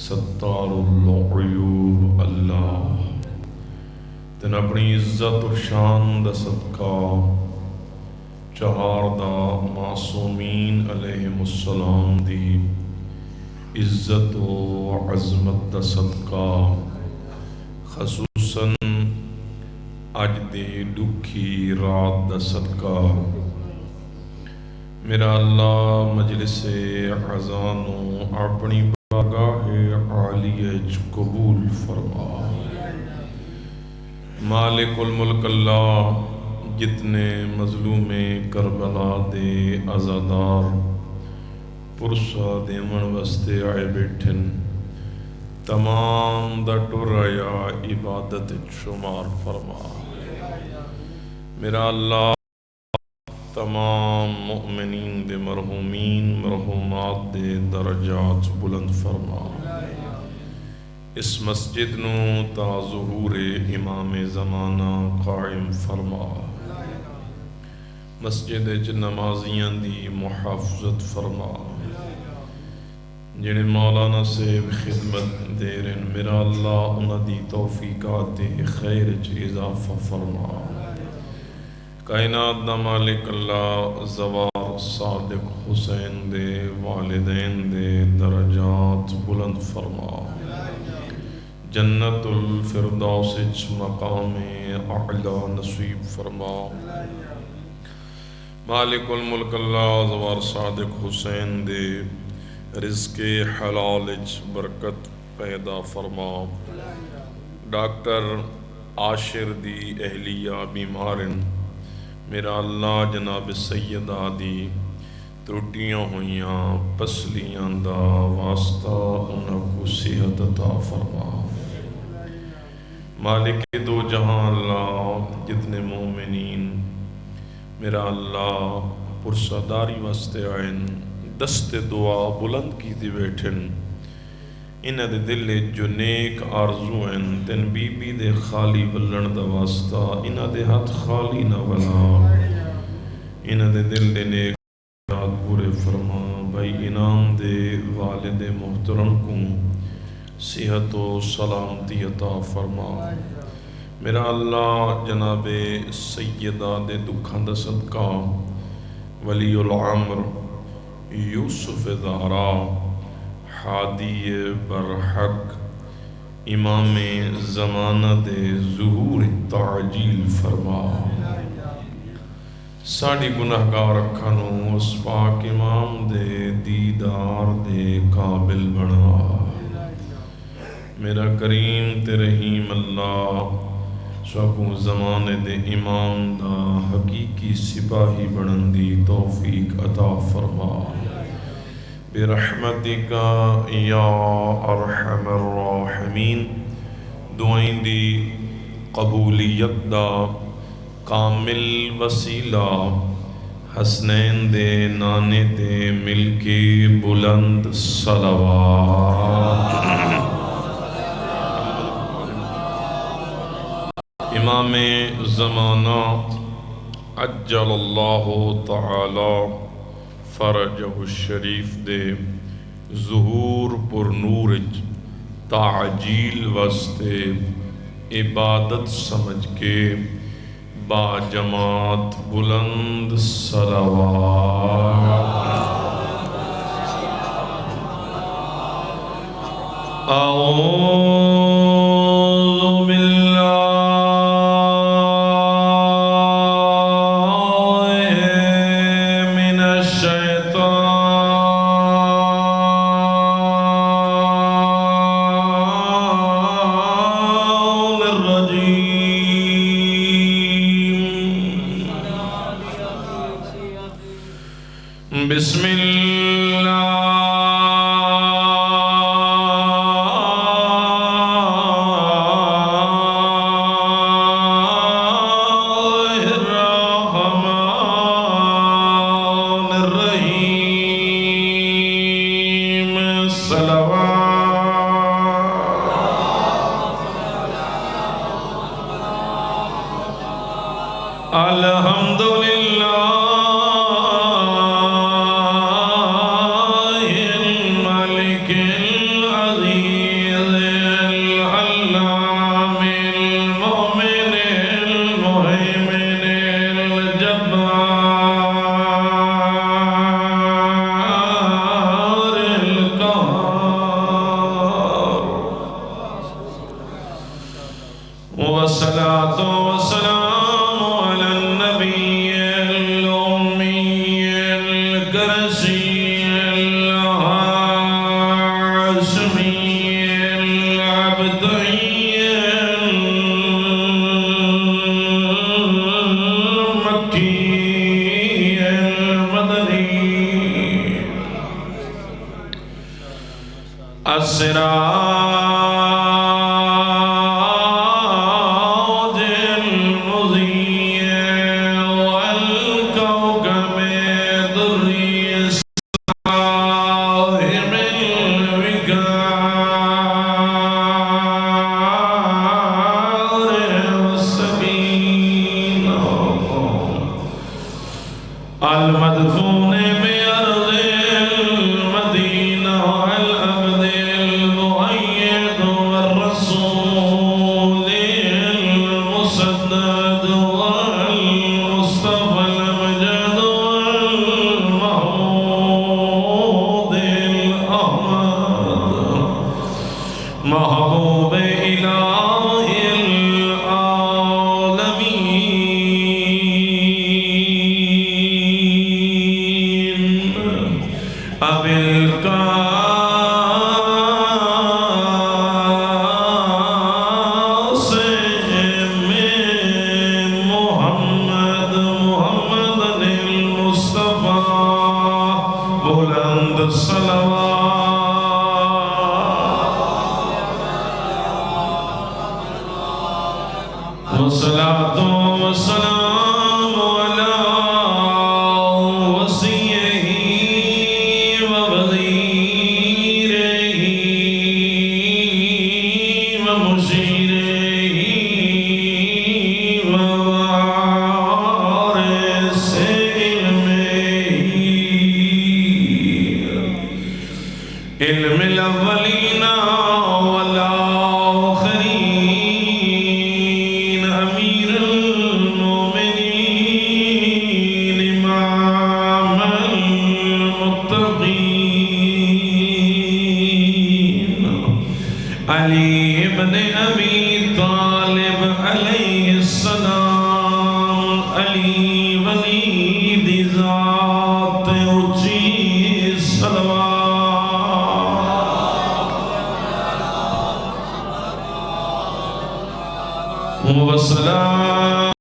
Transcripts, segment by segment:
ستار العیوب اللہ تن اپنی عزت و شان دا صدقہ چہار دا معصومین علیہم السلام دی عزت و عظمت دا صدقہ خصوصاً اج دی دکھی رات دا صدقہ میرا اللہ مجلس اذانو اپنی بارگاہ عالیہ قبول فرما۔ مالک الملک اللہ جتنے مظلوم کربلا دے عزادار پرسہ دے من وستے آئے بیٹھن تمام دا ٹرایا عبادت شمار فرما۔ میرا اللہ تمام مؤمنین دے مرحومین مرحومات دے درجات بلند فرما۔ اس مسجد نو تا ظہور امام زمانہ قائم فرما۔ مسجد وچ نمازیاں دی محافظت فرما۔ جنہیں مولانا صاحب خدمت دے رہن میرا اللہ انہاں دی توفیقات خیر وچ اضافہ فرما۔ کائنات دا مالک اللہ زوار صادق حسین دے والدین دے درجات بلند فرما۔ جنت الفردوس مقام اعلی نصیب فرما۔ مالک الملک اللہ زوار صادق حسین دے رزق حلال برکت پیدا فرما۔ ڈاکٹر عاشر دی اہلیہ بیمارن میرا اللہ جناب سیدہ دی ترٹیاں ہویاں پسلیاں دا واسطہ انہاں کو صحت عطا فرما۔ مالک دو جہاں اللہ جتنے مومنین میرا اللہ پرساداری واسطے آئین دست دعا بلند کی دی بیٹھن انہاں دے دل جو نیک آرزو ہیں تن بی بی دے خالی ولن دا واسطہ انہاں دے ہاتھ خالی نہ ولا انہاں دے دل دے نیک رات پورے فرما۔ بھائی انعام دے والد محترم کو صحت و سلامتی عطا فرما۔ میرا اللہ جناب سیدہ دے دکھاں دا صدقہ ولی العمر یوسف زہرا حادی برحق امام زمانہ دے ظہور تعجیل فرما۔ ساڑی گناہگار اکھانوں اس پاک امام دے دیدار دے قابل بنا۔ میرا کریم تے رحیم اللہ سوکوں زمانے دے امام دا حقیقی سپاہی بنندی توفیق عطا فرما۔ برحمتک یا ارحم الراحمین۔ دعائیں دی قبولیت دا کامل وسیلہ حسنین دے نانے تے مل کے بلند صلوات۔ امام زمانہ عجل اللہ تعالی فرجہ الشریف دے ظہور پر نور تعجیل واسطے عبادت سمجھ کے با جماعت بلند صلوات۔ اعوذ باللہ بسم اللہ الرحمن الرحیم۔ صلوات الحمدللہ الملك العظيم السراج المضيء والكوكب الدري الصاحب الوقار والسكينة المدفون بأرض المدينة الأبد المؤيد والرسول المسدد والمصطفى الأمجد والمحمود الأحمد محبوب إله أبي القاسم محمد المصطفى بلند الصلوات والصلاة والسلام على وصيه وغيره ومشيره ووارث علم الأولين والآخرين أمير المؤمنين إمام المتقين علي بن أبي طالب عليه السلام علي وليد ذات أجي الصلوات وسلام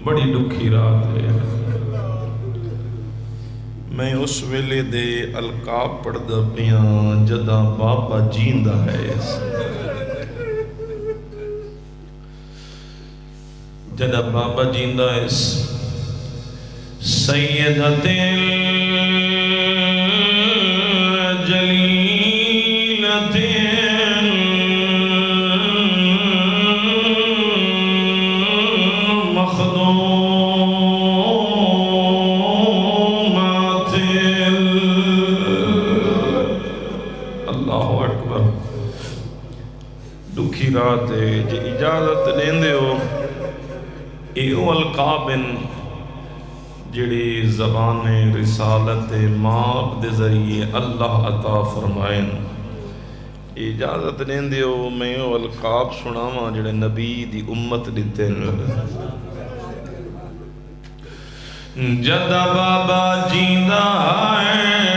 بڑی دکھی رات ہے میں اس ویلے دے القاب پڑھدا پیاں جداں بابا جیندا ہے جداں بابا جیندا ہے سیدۃ الجلیلۃ دکھی رات ہے جی اجازت لیندے ہو ایو القابن جڑی زبان رسالت ماں دے ذریعے اللہ عطا فرمائن اجازت لیندے ہو میں ایو القاب سناواں جڑے نبی دی امت دیتے ہیں جدہ بابا جیندہ ہے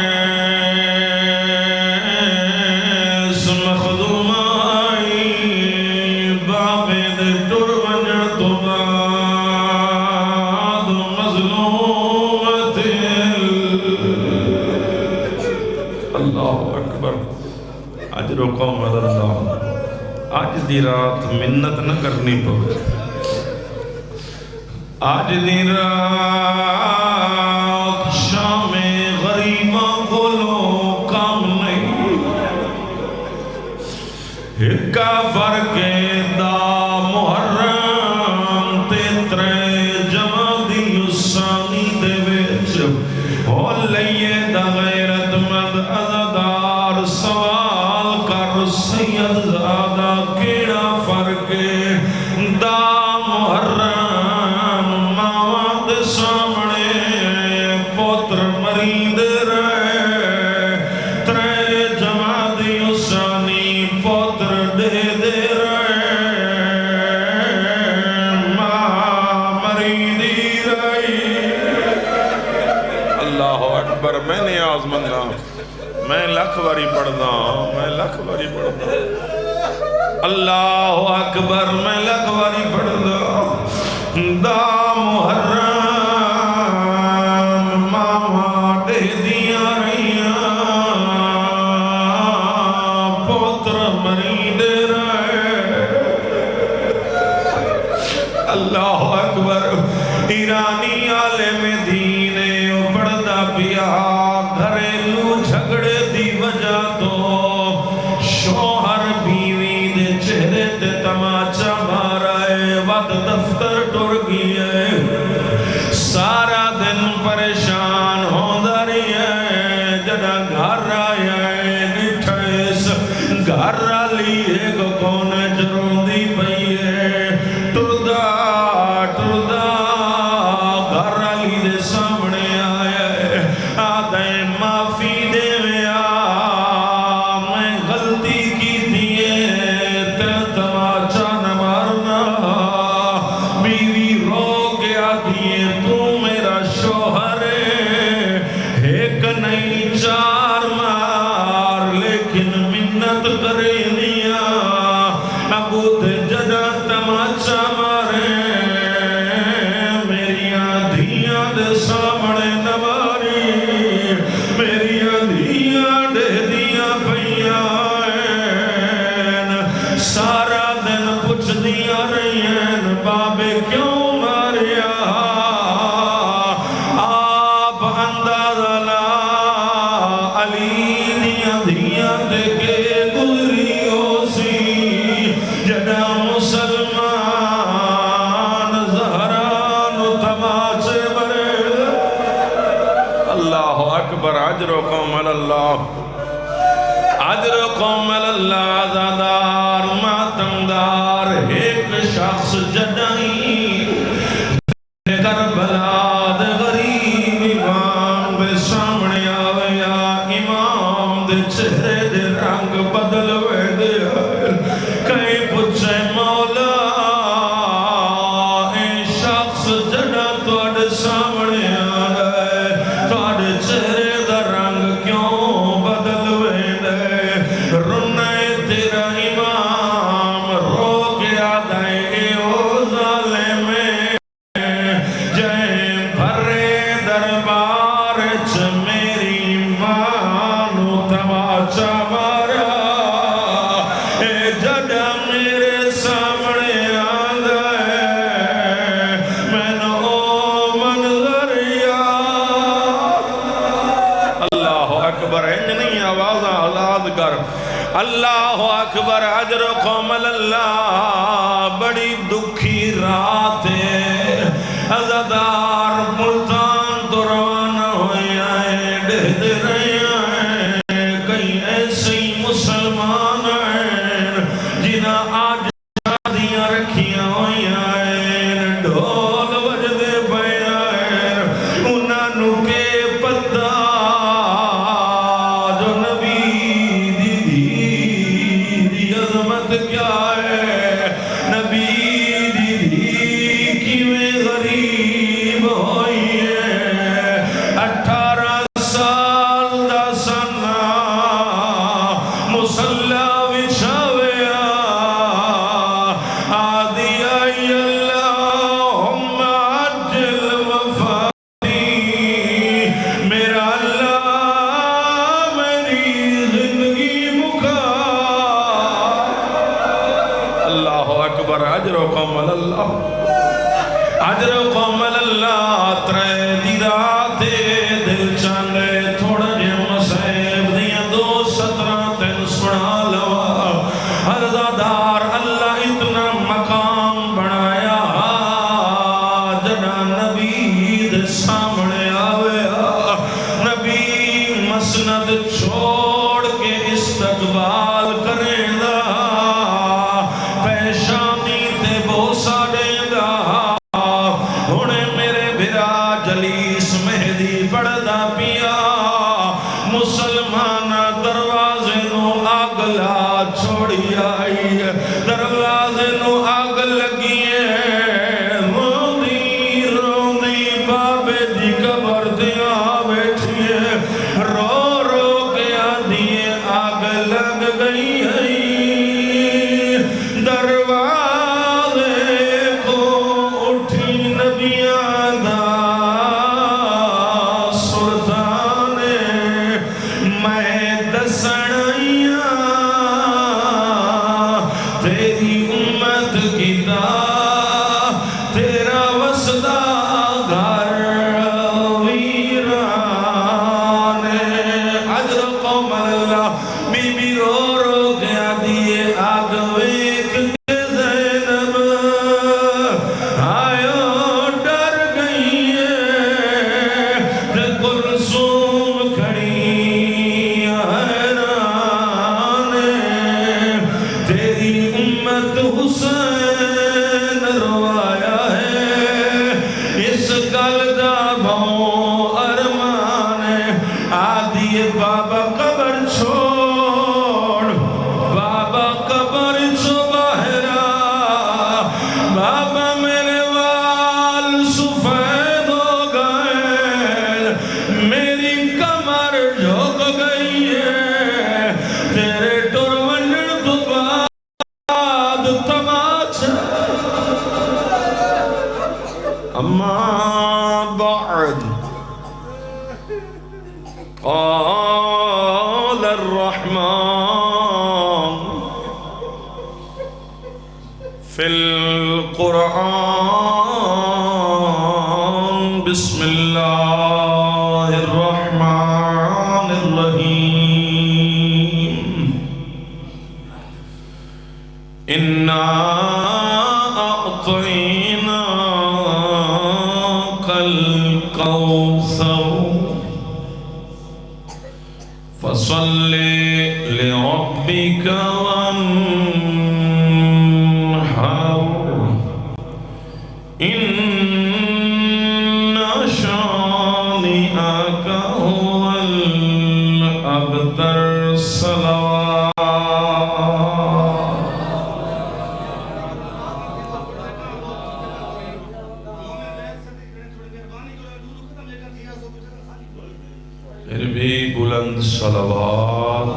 روکو مدد اللہ آج دی رات منت نہ کرنی پوے آج دی رات شام غریباں کولو کام نہیں ہکا فرق دا محرم تے ترے جمادی الثانی دے وچ ہو لئیے دا غیرت مند عزدار سوال سید زادہ کیڑا فرق دا محرم مواد سامنے پوتر مرید رہے ترے جمادی اسانی پوتر دے دے رہے ماں مریدی رہی نماز منگا میں لکھ واری پڑھدا میں لکھ واری پڑھدا اللہ اکبر میں لکھ واری پڑھدا دا محرم ماما دے دیاں رہیاں پوتر مرید رہے اللہ اکبر ایرانی عالم دین پڑھدا پیا گھریلو جھگڑے دی وجہ تو شوہر بیوی دے چہرے تے تماچا مارا ہے وقت دفتر ٹر گئی ہے سارا دن پریشان ہوندا رہی ہے جڑا گھر آیا ہے نٹھیس گھر والی ایک کونے جروندی پئی ہے ٹردا ٹردا گھر والی دے سامنے آیا ہے آدھے معافی دے ویا میں غلطی کی دیئے تل تماچا نہ مارنا بیوی رو کے آدھیے تو میرا شوہر ایک نہیں چار مار لیکن منت کرے نیا ابو دے جدا تماچا مارے میری آدھیاں دے سامنے نواری میری آدھیاں دے دیاں پہیاں سارا دن پوچھ دیاں رہیاں بابے کیوں ماریا آپ اندازہ لا علی دیاں دیاں دے کے گزری ہو سی جڑا مسلمان زہران تماچے مرے اللہ اکبر عجر و قوم اللہ عجر و قوم اللہ آزادار ماتمدار ایک شخص جدائی کربلا دے غریب امام دے سامنے آویا امام دے چہرے دے رنگ بدل ہوئے دے کئی پوچھے مولا اے شخص جڑا تواڈے سامنے آیا ہے تواڈے چہرے دا رنگ کیوں بدل ہوئے دے رونے تیرا امام رو کے آدھا اے او ظالم جائے بھرے دربار چ میری مانو تماچا مارا اے جڑا میرے سامنے آندا ہے میں نو منظر یاد اللہ اکبر انج نہیں آواز آزاد کر اللہ اکبر عجر و قوم اللہ بڑی دکھی رات ہے عزادار ملتان تو روانہ ہوئے آئے ڈہد رہے آئے کئی ایسے مسلمان ہیں جنہ آج شادیاں رکھیاں ہوئی آئے ڈھول وجدے پہ آئے انہاں نو کے پتہ جو نبی دی عظمت کیا ہے نبی دی کیویں غریب ہوئی ہے 18 سال دا سنا مسلح بچھاویا آدھی آئی اللہم عجل وفاتی میرا اللہ میری زندگی مکا اللہ اکبر عجر و قوم اللہ عجر و قوم اللہ ترے دی راتے دل چاندے تھوڑا جے مسیب دیاں 2:17 تین سنا لوا عزادار اللہ اتنا مقام بنایا جڑا نبی دے سامنے آویا نبی مسند چھوڑ کے استقبال کریں دا پیشانی تے بوسا دیں دا ہونے میرے بھرا جلیس مہدی پڑھدا پیا مسلمان دروازے نو آگ لا چھوڑی آئی دروازے نو آگ لگی ہے روندی روندی بابے دی قبر دیا بیٹھی ہے رو دنیا دا سلطان میں دسنیاں تیری امت کی دا تیرا وسدا گھر ویران عجر قوم اللہ بی بی رو رو گیا دیے آگ ویک کے زینب آئیو ڈر گئی ہے کلثوم کھڑی حیران تیری امت حسین روایا ہے اس گل دا بھاؤں ارمان آدھی بابا قبر چھوڑ بابا قبر چھو باہرا بابا میرے وال سفید ہو گئے میری کمر جھک گئی ہے تیرے ٹرونڈ تو بعد تماچا اما بعد قال الرحمن في القرآن بسم الله الرحمن الرحيم إنا أعطيناك الكوثر فصل لربك وانحر إن شانئك هو الأبتر صلوات پھر بھی بلند صلوات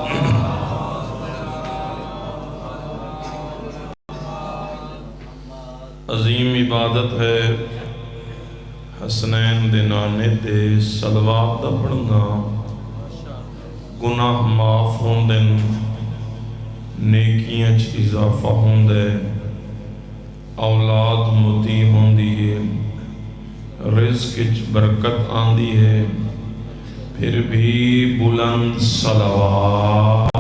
عظیم عبادت ہے حسنین دے نانے تے صلوات دا پڑھنا گناہ معاف ہوندن نیکیاں چ اضافہ ہوندے اولاد متی ہوندی ہے رزق چ برکت آندی ہے پھر بھی بلند صلوات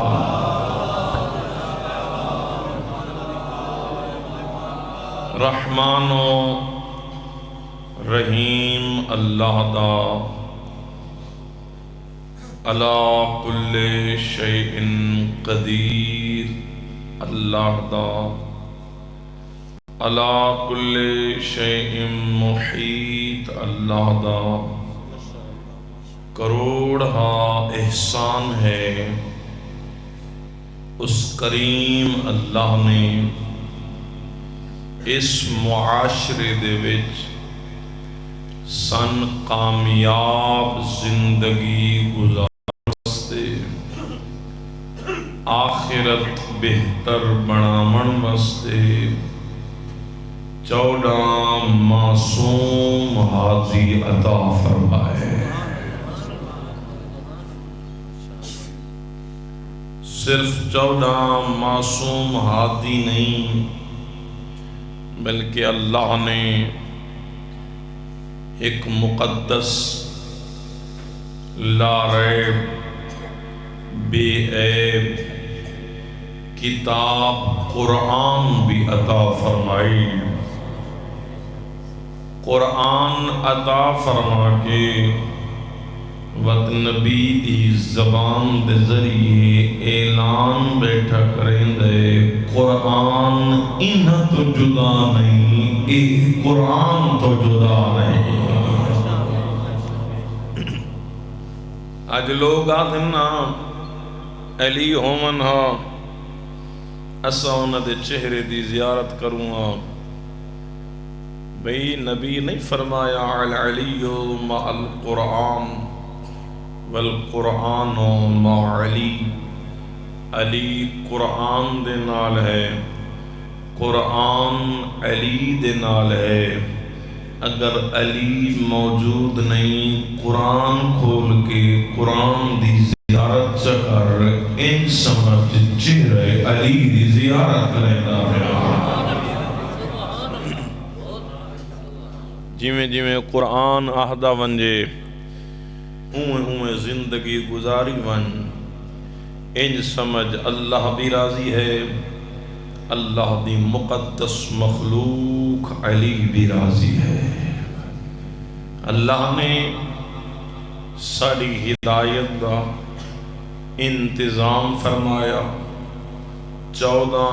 رحمان و رحیم اللہ دا علا کل شیء قدیر اللہ دا علا کل شیء محیط اللہ دا کروڑا احسان ہے اس کریم اللہ نے اس معاشرے دے وچ سن کامیاب زندگی گزارستے آخرت بہتر بنامن واسطے 14 معصوم ہادی عطا فرمائے صرف 14 معصوم ہادی نہیں بلکہ اللہ نے ایک مقدس لا ریب بے عیب کتاب قرآن بھی عطا فرمائی قرآن عطا فرما کے نبی دی زبان دے ذریعے اعلان بیٹھا کریں دے قرآن انہا تو جدا نہیں ایک قرآن تو جدا نہیں آج لوگ آدھنا علی ہومن ہاں اسا انہ دے چہرے دی زیارت کروں ہاں بھئی نبی نہیں فرمایا العلی مع القرآن والقرآن مع علی علی قرآن دے نال ہے قرآن علی دے نال ہے اگر علی موجود نہیں قرآن کھول کے قرآن دی زیارت چکر ان سمجھ چہرے علی دی زیارت کریں دا جیویں جیویں قرآن آہدہ ونجے اویں زندگی گزاری ون ان سمجھ اللہ بھی راضی ہے، اللہ دی مقدس مخلوق علی بھی راضی ہے۔ اللہ نے ساری ہدایت دا انتظام فرمایا، 14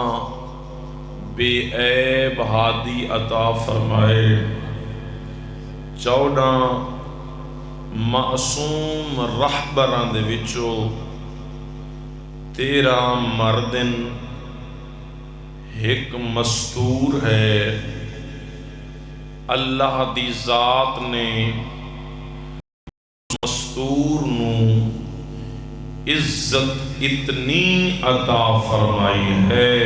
بے عیب ہادی عطا فرمائے، 14 معصوم رہبراں دے وچوں 13 مردن ایک مستور ہے۔ اللہ دی ذات نے مستور نو عزت اتنی عطا فرمائی ہے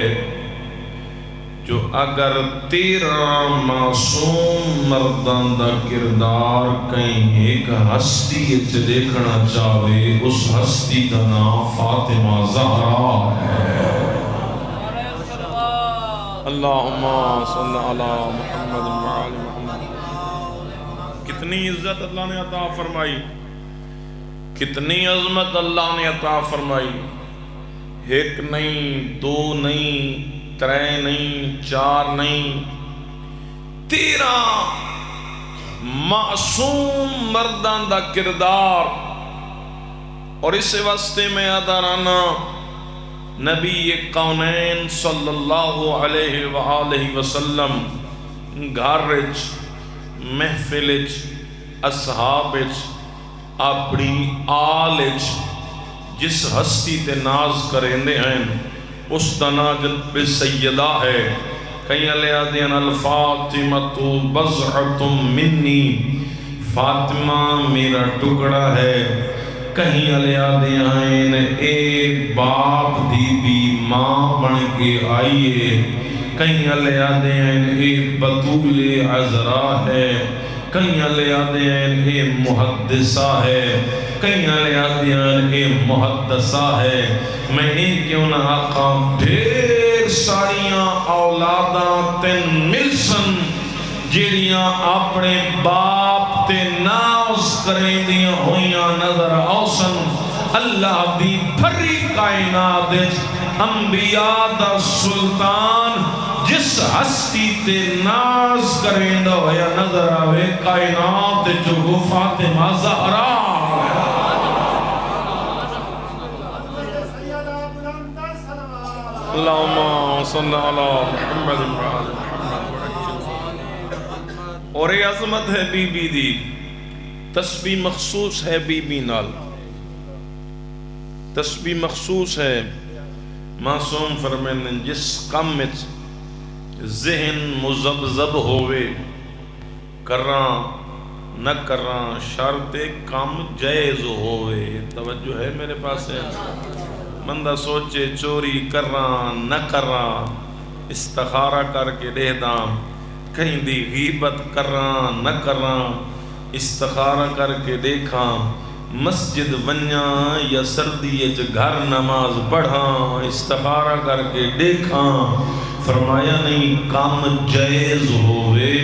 جو اگر 13 معصوم مردان دا کردار کہیں ایک ہستی اچھ دیکھنا چاہے، اس ہستی دا نام فاطمہ زہرا ہے۔ اللہم صلی علی محمد وعلی محمد۔ کتنی عزت اللہ نے عطا فرمائی، کتنی عظمت اللہ نے عطا فرمائی، ایک نہیں، 2 نہیں، 3 نہیں، 4 نہیں، 13 معصوم مردان دا کردار۔ اور اس واسطے میں ادارانا نبی کونین صلی اللہ علیہ وآلہ وسلم گھرچ محفلچ اصحابچ اپنی آلچ جس ہستی تے ناز کریں دے ہیں اس دناجت پہ سیدہ ہے۔ کہیں علیہ دین الفاطمۃ بضعۃ منی، فاطمہ میرا ٹکڑا ہے۔ کہیں علیہ دین ایک باپ دی بھی ماں بن کے آئیے، کہیں علیہ دین ایک بطول عذرا ہے، کہیں علیہ دین ایک محدثہ ہے، کہیں علیہ دین ایک محدثہ ہے۔ میں ان کیوں نہ آقا ڈھیر ساریاں اولاداں تین ملسن جیڑیاں اپنے باپ تے ناز کریں دیاں ہویاں نظر آسن۔ اللہ دی بھری کائنات انبیاء دا سلطان جس ہستی تے ناز کریں دا ہویا نظر آوے کائنات جو گو فاطمہ زہرا۔ اللہم صلی علی محمد وعلی محمد۔ اور یہ عظمت ہے بی بی دی، تسبیح مخصوص ہے بی بی نال، تسبیح مخصوص ہے۔ معصوم فرمائن جس کم میں ذہن مزبزب ہوئے، کراں نہ کراں شرط کم جائز ہوئے۔ توجہ ہے میرے پاس ہے؟ بندہ سوچے چوری کراں نہ کراں، استخارہ کر کے دے داں، کہیں دی غیبت کراں نہ کراں، استخارہ کر کے دیکھاں، مسجد ونیاں یا سردی گھر نماز پڑھاں، استخارہ کر کے دیکھاں۔ فرمایا نہیں کام جائز ہوئے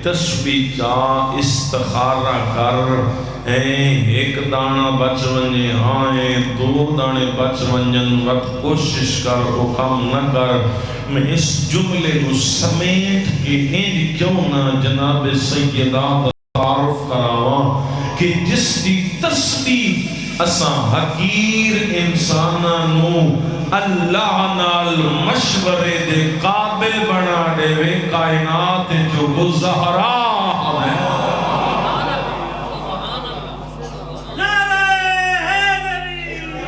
تسبیح چاہ استخارہ کر۔ ایک دانہ بچ ونجے ہائیں، 2 دانے بچ ونجن وقت کوشش کر، وہ کام نہ کر۔ میں اس جملے کو سمیٹ کے ان کیوں نہ جناب سیدہ تعارف کراواں کہ جس دی تسبیح اساں حقیر انسانانو اللہ نال مشورے دے قابل بنا دے وے کائنات جو گزہرا ہے۔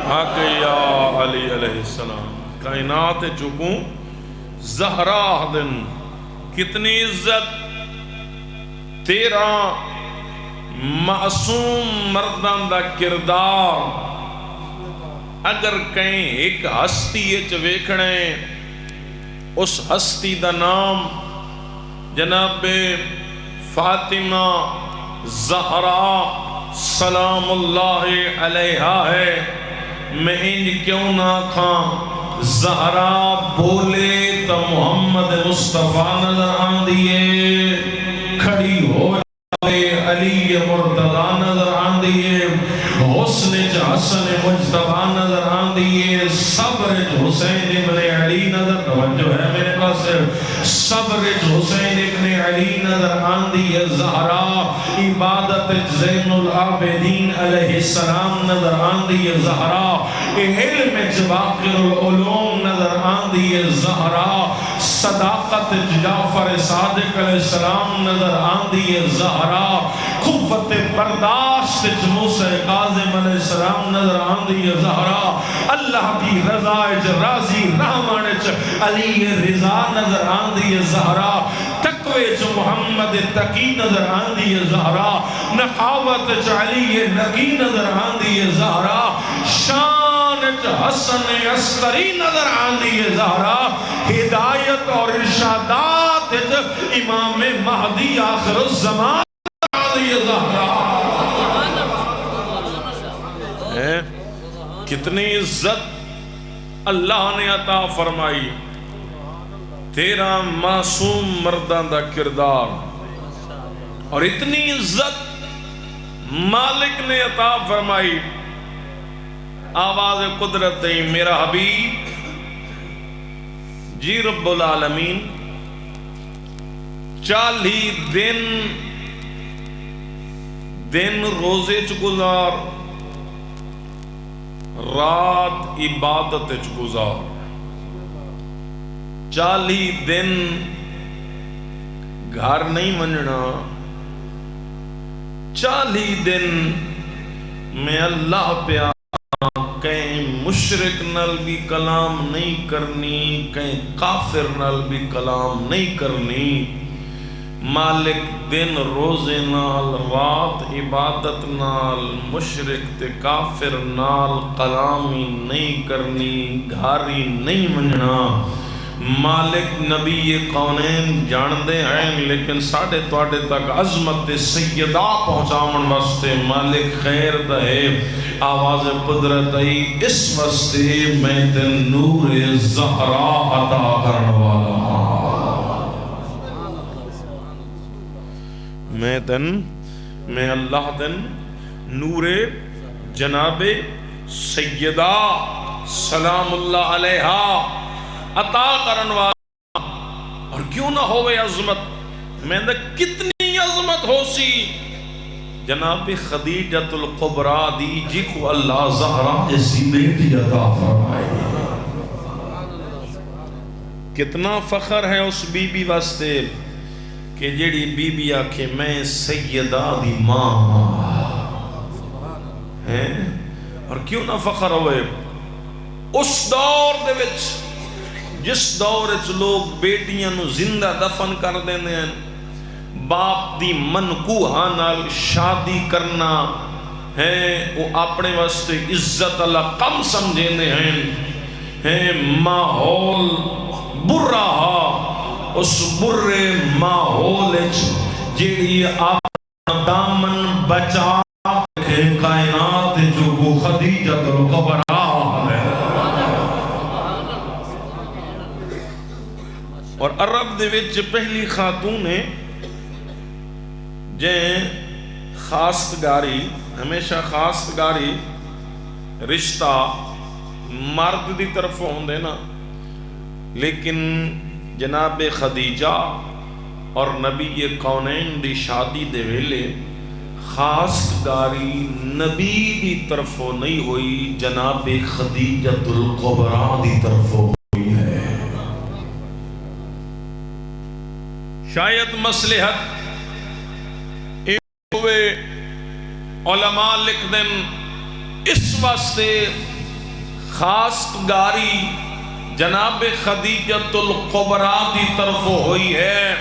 حق یا علی علیہ السلام کائنات چکوں زہرا دن، کتنی عزت 13 معصوم مردان دا کردار اگر کہیں ایک ہستی ویکھنے، اس ہستی دا نام جناب فاطمہ زہرا سلام اللہ علیہا ہے، میں انج کیوں نہ کھاں زہرا بولے تو محمد مصطفیٰ نظر آن دیئے، کھڑی ہو علی مرتضی نظر آن دیئے، حسن حسن مجتبی نظر آن دیئے، صبر حسین ابن علی نظر توجہ ہے میرے پاس، صبر حسین ابن علی نظر آن دیئے، زہرا عبادت زین العابدین علیہ السلام نظر آن دیئے، زہرا علم باقر العلوم نظر آن دیئے، زہرا صداقت جعفر صادق علیہ السلام نظر آن دیئے، زہرا قوت برداشت موسیٰ کاظم علیہ السلام نظر آن دیئے، زہرا اللہ کی رضا راضی رحمان علی رضا نظر آن دیئے، زہرا تقوی محمد تقی نظر آن دیئے، زہرا نقاوت علی نقی نظر آن دیئے، زہرا شان حسن عسکری نظر آن دیئے، زہرا ہدایت اور ارشادات امام مہدی آخر الزمان آن دیئے، زہرا کتنی عزت اللہ نے عطا فرمائی، تیرا معصوم مردان دا کردار، اور اتنی عزت مالک نے عطا فرمائی، آواز قدرت ہے میرا حبیب جی رب العالمین 40 دن روزے چ گزار، رات عبادت چ گزار، 40 دن گھر نہیں مننا، 40 دن میں اللہ پہ کہیں مشرک نل بھی کلام نہیں کرنی، کہیں کافر نل بھی کلام نہیں کرنی، مالک دن روزے نال رات عبادت نال مشرک تے کافر نال کلامی نہیں کرنی، گھاری نہیں مننا، مالک نبی کونین جان دے ہیں، لیکن ساڑھے توڑے تک عظمت سیدہ پہنچاون واسطے مالک خیر دے، آواز قدرت آئی اس واسطے میں تن نور زہرا عطا کرن والا میں اللہ تن نور جناب سیدہ سلام اللہ علیہا عطا کرن والا، اور کیوں نہ ہوئے عظمت، میں نے کتنی عظمت ہو سی، جناب خدیجۃ القبریٰ دی جی کو اللہ زہرا جیسی بیٹی عطا فرمائے، کتنا فخر ہے اس بی بی واسطے کہ جیڑی بی بی آکھے میں سیدہ دی ماں ہیں، اور کیوں نہ فخر ہوئے اس دور دے وچ جس دور وچ لوگ بیٹیاں نو زندہ دفن کر دینے ہیں، باپ دی منکوہاں نال شادی کرنا ہے وہ اپنے واسطے عزت اللہ کم سمجھینے ہیں، ماحول برا ہا، اس برے ماحول جیڑی آپ دامن بچا کے کائنات جو وہ خدیجۃ الکبریٰ ہے، اور عرب دے وچ پہلی خاتون ہے جیں خاستگاری، ہمیشہ خاستگاری رشتہ مرد دی طرف ہوندے نا، لیکن جناب خدیجہ اور نبی کونین دی شادی دے ویلے خاستگاری نبی دی طرف نہیں ہوئی، جناب خدیجۃ الکبریٰ دی طرف ہوئی ہے۔ شاید مصلحت ہوئے علماء لکھ دیں اس واسطے خاستگاری جناب خدیجۃ الکبریٰ دی طرف ہوئی ہے،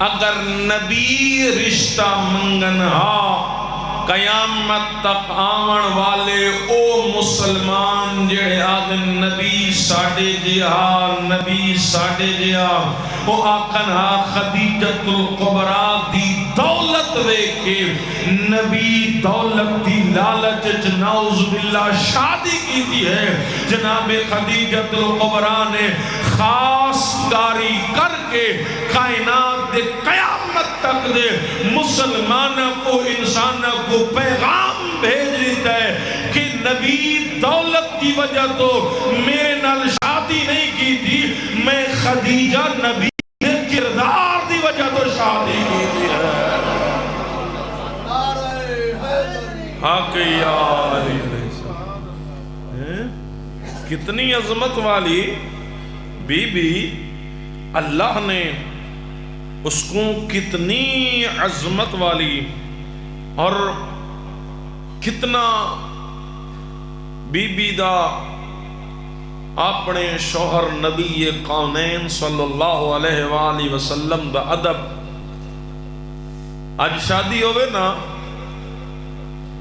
اگر نبی رشتہ منگن ہا قیامت تک آون والے او مسلمان جڑے آدن نبی ساڑے جہا نبی ساڑے جہا وہ آکھن ہا خدیجۃ القبرا دی دولت وے کے نبی دولت دی لالچ نعوذ باللہ شادی کی دی ہے جناب خدیجۃ القبرا نے خاص کاری کر کے کائنات دے قیامت تک دے مسلمانوں کو انسانوں کو پیغام بھیج دیتا ہے کہ نبی دولت کی وجہ تو میرے نال شادی نہیں کی تھی میں خدیجہ نبی کے کردار دی وجہ تو شادی کی تھی حق یار کتنی عظمت والی بی بی اللہ نے اس کو کتنی عظمت والی اور کتنا بی بی دا اپنے شوہر نبی کونین صلی اللہ علیہ وآلہ وسلم دا ادب آج شادی ہوئے نا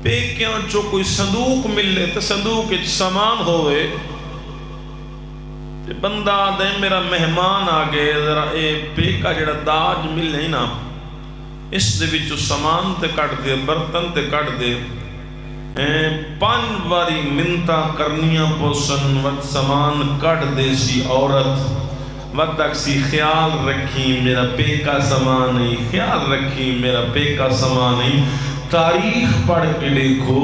پیکیاں جو کوئی صندوق ملے تو صندوق اچھ سامان ہوئے بندہ دے میرا مہمان آگے ذرا اے پیکا جڑا داج ملے نا اس دے وچو سامان تے کٹ دے برتن تے کٹ دے پانچ واری منتا کرنیاں پوسن وقت سامان کٹ دے سی عورت وقت تک سی خیال رکھی میرا پیکا سامان نہیں خیال رکھی میرا پیکا سامان نہیں تاریخ پڑھ کے دیکھو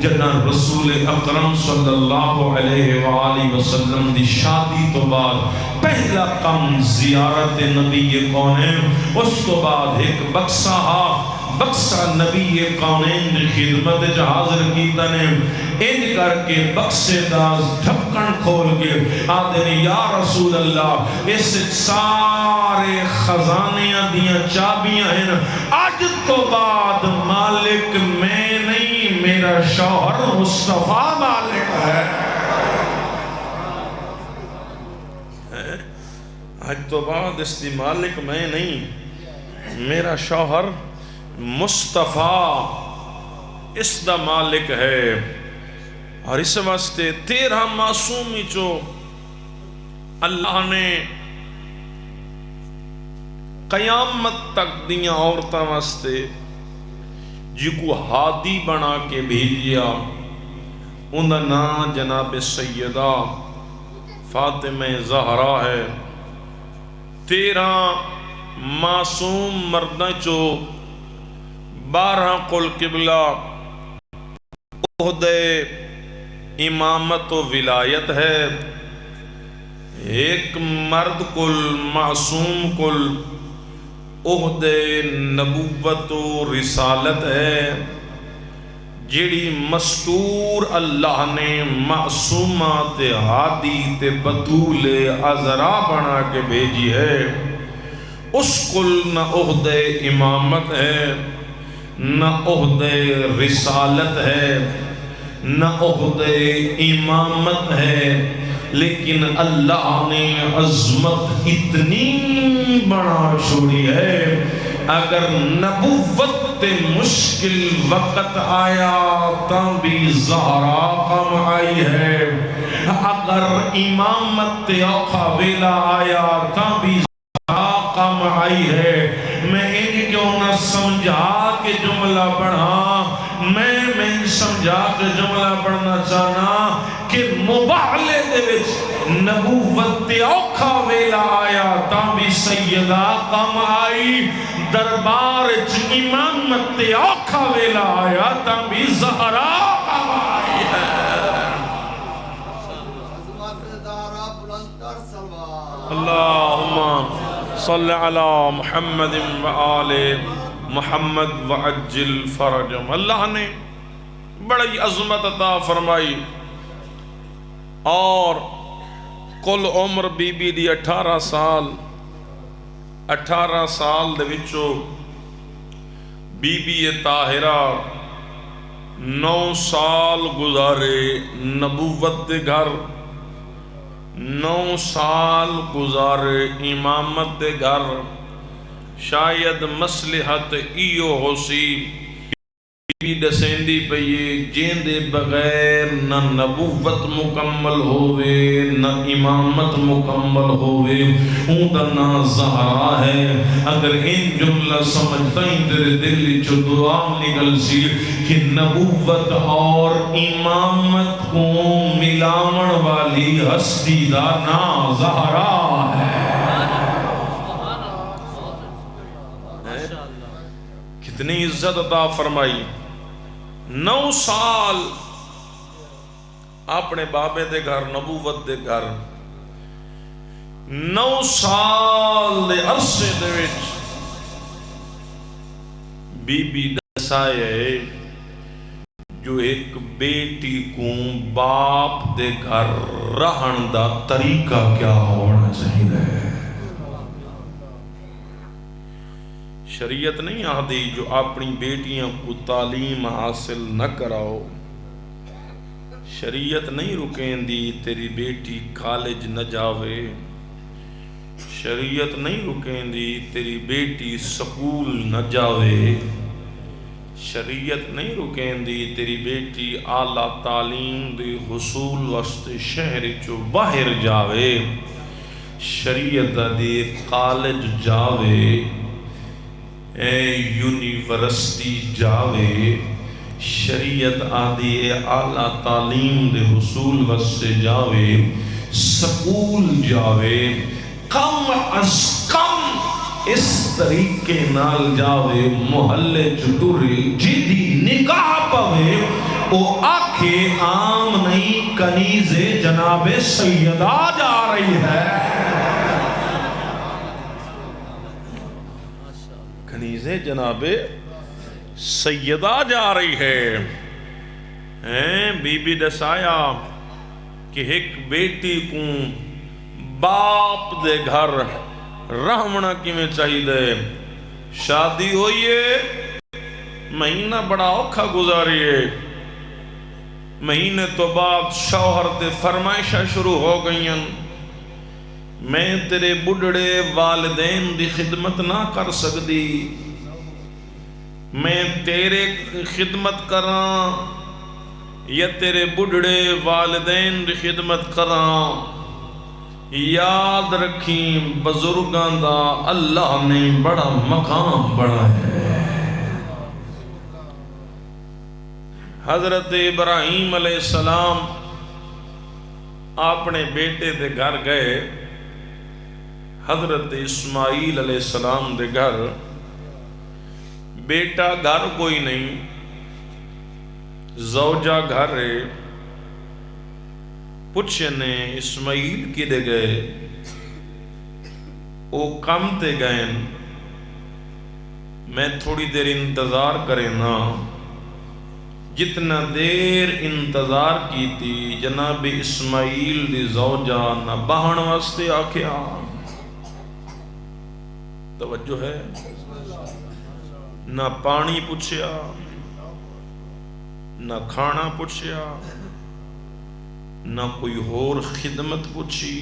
جنا رسول اکرم صلی اللہ علیہ وآلہ وسلم دی شادی تو بعد پہلا کم زیارت نبی کونین اس تو بعد ایک بکسہ نبی کونین دی خدمت حاضر کیتا نے انج کر کے بکسے دا ڈھکن کھول کے آدھے یا رسول اللہ اس سارے خزانیاں دیاں چابیاں ہیں آج تو بعد مالک میں نہیں میرا شوہر مصطفیٰ مالک ہے آج تو بعد اس دی مالک میں نہیں میرا شوہر مصطفیٰ اس دا مالک ہے اور اس واسطے 13 معصومی جو اللہ نے قیامت تک دیاں عورتاں واسطے جی کو ہادی بنا کے بھیجیا ان دا نام جناب سیدہ فاطمہ زہرا ہے 13 معصوم مردہ جو 12 قل قبلہ عہدے امامت و ولایت ہے ایک مرد کل معصوم کل عہدے نبوت و رسالت ہے جیڑی مستور اللہ نے معصومات ہادی تے بطول عذرا بنا کے بھیجی ہے اس کل نہ عہدے امامت ہے نہ عہدے رسالت ہے نہ عہدے امامت ہے لیکن اللہ نے عظمت اتنی بڑا چھوڑی ہے اگر نبوت مشکل وقت آیا تاں بھی زہرا کم آئی ہے اگر امامت اوکھا ویلا آیا تاں بھی زہرا کم آئی ہے میں ان کیوں نہ سمجھا کے جملہ پڑھا میں سمجھا کے جملہ پڑھنا چاہنا کہ مباہلے دے وچ نبوت اوکھا ویلا آیا تاں بھی سیدہ کم آئی دربار امامت اوکھا ویلا آیا تاں بھی زہرا کم آئی ہے اللہم صلی علی محمد وآل محمد وعجل فرجم اللہ نے بڑی عظمت عطا فرمائی اور کل عمر بی بی دی 18 سال دے وچوں بی بی طاہرہ 9 سال گزارے نبوت دے گھر 9 سال گزارے امامت دے گھر شاید مصلحت ایو ہو سی دسیندی پئیے جین دے بغیر نہ نبوت مکمل ہوئے نہ امامت مکمل ہوئے، اون دا نا زہرا ہے۔ اگر ان جملہ سمجھتا ہی تیرے دل چو دعا نکل سی کہ نبوت اور امامت کو ملاون والی ہستی دا نا زہرا ہے۔ کتنی عزت عطا فرمائی۔ 9 سال اپنے بابے دے گھر، نبوت دے گھر، 9 سال دے عرصے دے وچ بی بی دسائے جو ایک بیٹی کو باپ دے گھر رہن دا طریقہ کیا ہونا چاہیے۔ شریعت نہیں آدھی جو اپنی بیٹیاں کو تعلیم حاصل نہ کراؤ، شریعت نہیں رکیں دی تیری بیٹی کالج نہ جاوے، شریعت نہیں رکیں دی تیری بیٹی سکول نہ جاوے، شریعت نہیں رکیں دی تیری بیٹی اعلیٰ تعلیم دے حصول واسطے شہر چو باہر جاوے، شریعت دے کالج جاوے، یونیورسٹی جاوے، شریعت آدھی اعلیٰ تعلیم دے حصول واسطے جاوے، سکول جاوے، کم از کم اس طریقے نال جاوے، محلے چٹورے جیدی نگاہ پوے او آکھے عام نہیں کنیز جناب سیدہ جا رہی ہے، کنیز جناب سیدہ جا رہی ہے۔ بی بی دسایا کہ ایک بیٹی کو باپ دے گھر رہنا کیویں چاہیے، شادی ہوئیے مہینہ بڑا اوکھا گزاریے، مہینے تو بعد شوہر دے فرمائشہ شروع ہو گئیں، میں تیرے بڑھڑے والدین دی خدمت نہ کر سکتی، میں تیرے خدمت کراں یا تیرے بڑھڑے والدین دی خدمت کراں۔ یاد رکھیں بزرگاں دا اللہ نے بڑا مقام بڑا ہے۔ حضرت ابراہیم علیہ السلام اپنے بیٹے دے گھر گئے، حضرت اسماعیل علیہ السلام دے گھر، بیٹا گھر کوئی نہیں، زوجہ گھر ہے، پوچھنے اسماعیل کی دے گئے، او کم تے گئے، میں تھوڑی دیر انتظار کرے نا، جتنا دیر انتظار کی تھی جناب اسماعیل دی زوجہ نہ بہن واسطے آکھیا، توجہ ہے، نہ پانی پوچھیا، نہ کھانا پوچھیا، نہ کوئی اور خدمت پوچھی۔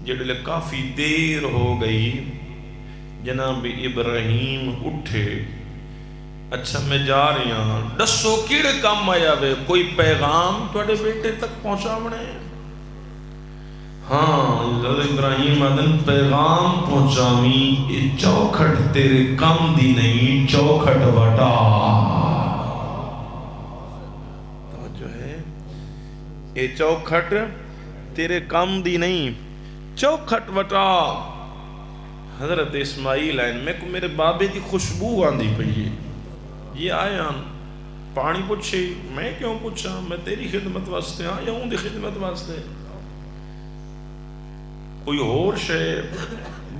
جڑے کافی دیر ہو گئی جناب ابراہیم اٹھے، اچھا میں جا رہی ہوں، دسو کیڑے کام آیا وے، کوئی پیغام توڑے بیٹے تک پہنچاونے؟ ہاں حضرت ابراہیم آدن پیغام پہنچاویں، یہ چوکھٹ تیرے کم دی نہیں، چوکھٹ وٹا۔ توجہ ہے، یہ چوکھٹ تیرے کم دی نہیں، چوکھٹ وٹا۔ حضرت اسماعیل آئین میں کو میرے بابے دی خوشبو آندی پئی، یہ آیا پانی پوچھے، میں کیوں پوچھا، میں تیری خدمت واسطے ہاں یا ہوں دی خدمت واسطے؟ کوئی اور شے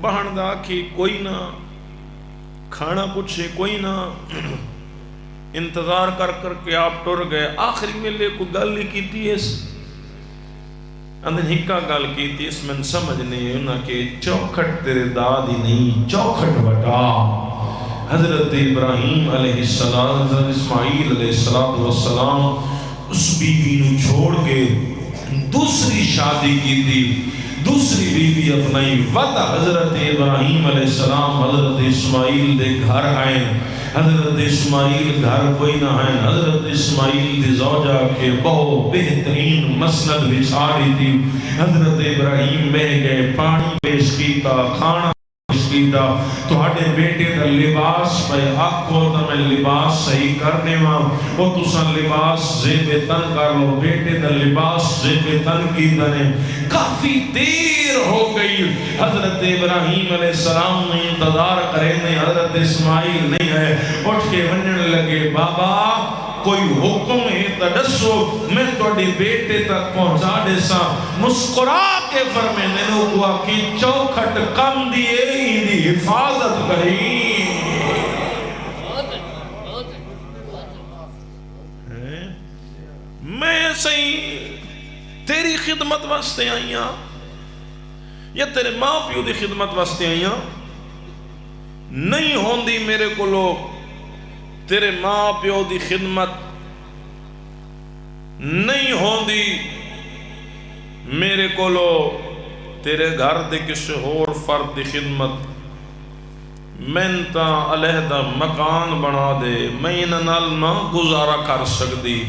بہن دا کی کوئی نہ، کھانا پوچھے کوئی نہ، انتظار کر کر کے آپ ٹر گئے، آخری ملے کوئی گل نہیں کیتی اس اندھن ہکا گل کیتی، اس میں سمجھنے انہاں کہ چوکھٹ تیرے دادی نہیں، چوکھٹ بٹا۔ حضرت ابراہیم علیہ السلام، حضرت اسماعیل علیہ السلام اس بیوی نو چھوڑ کے دوسری شادی کی تھی، دوسری بیوی اپنائی، وقت حضرت ابراہیم علیہ السلام حضرت اسماعیل دے گھر آئے، حضرت اسماعیل گھر کوئی نہ ہے، حضرت اسماعیل دی زوجہ کے بہت بہترین مسند بچھا رہی تھی، حضرت ابراہیم بہ گئے، پانی پیش کیتا، کھانا کیتا، تہاڈے بیٹے دا لباس پہ آکھو تا میں لباس صحیح کرنے واں، وہ تساں لباس زیب تن کر لو، بیٹے دا لباس زیب تن کیتا نے، کافی دیر ہو گئی، حضرت ابراہیم علیہ السلام نے انتظار کرے نے، حضرت اسماعیل نہیں ہے، اٹھ کے ونجن لگے، بابا کوئی حکم ہے تا دسو میں تواڈے بیٹے تک پہنچا دے سا، مسکرا کے فرمیندے نے ہوا کہ چوکھٹ کم دیے ہی دی حفاظت کری، میں صحیح تیری خدمت واسطے آئیاں یا تیرے ماں پیو دی خدمت واسطے آئیاں، نہیں ہوندی میرے کو لوگ تیرے ماں پیو دی خدمت، نہیں ہوندی میرے کو لوگ تیرے گھر دے کسی اور فرد دی خدمت، میں تا علیحدہ مکان بنا دے، میں انہاں نال نہ گزارا کر سکدی،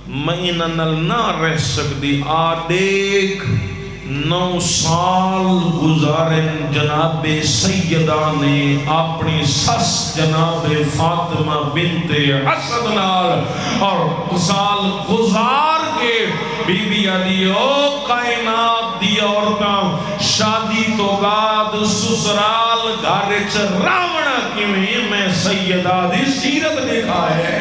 میں انہاں نال نہ رہ سکدی، آ دیکھ 9 سال گزارن جناب سیدہ نے اپنی سس جناب فاطمہ بنت اسد نال، اور سال گزار کے بی بی علیو کائنات دی عورتاں شادی تو بعد سسرال گھر وچ راونا کیویں میں سیدہ دی سیرت دیکھا ہے،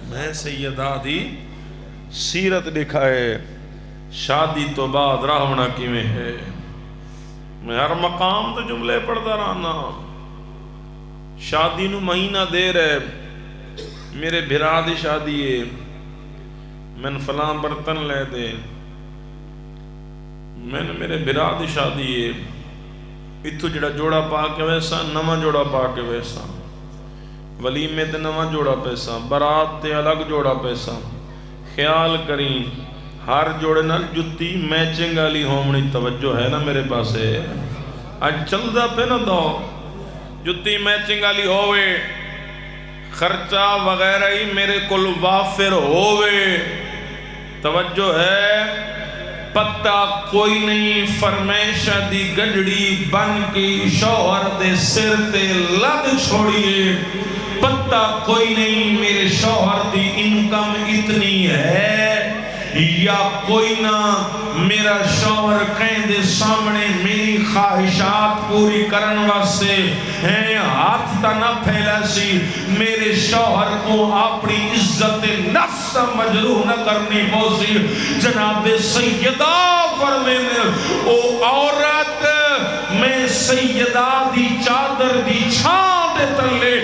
میں سیدہ دی سیرت لکھا ہے، شادی تو بعد راونا کیویں ہے، میں ہر مقام تو جملے پڑھتا رہنا، شادی نو مہینہ دے رہے، میرے بھرا دی شادی ہے، میں نے فلاں برتن لے دے، میں نے میرے بھرا دی شادی ہے، اتھو جڑا جوڑا پا کے ویسا، نواں جوڑا پا کے ویسا، ولیمے تے نواں جوڑا پیسا، برات تے الگ جوڑا پیسا، خیال کریں ہر جوڑے نال جتی میچنگ والی ہومنی، توجہ ہے نا میرے پاس ہے، اج چلدا پہ نہ دو جتی میچنگ والی ہوئے، خرچہ وغیرہ ہی میرے کل وافر ہوئے، توجہ ہے، پتہ کوئی نہیں فرمیشہ دی گڈڑی بن کی شوہر دے سر تے لد چھوڑیے، پتہ کوئی نہیں میرے شوہر دی انکم اتنی ہے یا کوئی نہ، میرا شوہر کہیں دے سامنے میری خواہشات پوری کرن واسطے ہیں، ہاتھ تا نہ پھیلا سی، میرے شوہر کو اپنی عزت نفس مجروح نہ کرنی پوسی، جناب سیدہ فرمینے او عورت میں سیدہ دی چادر دی چھاں دے تلے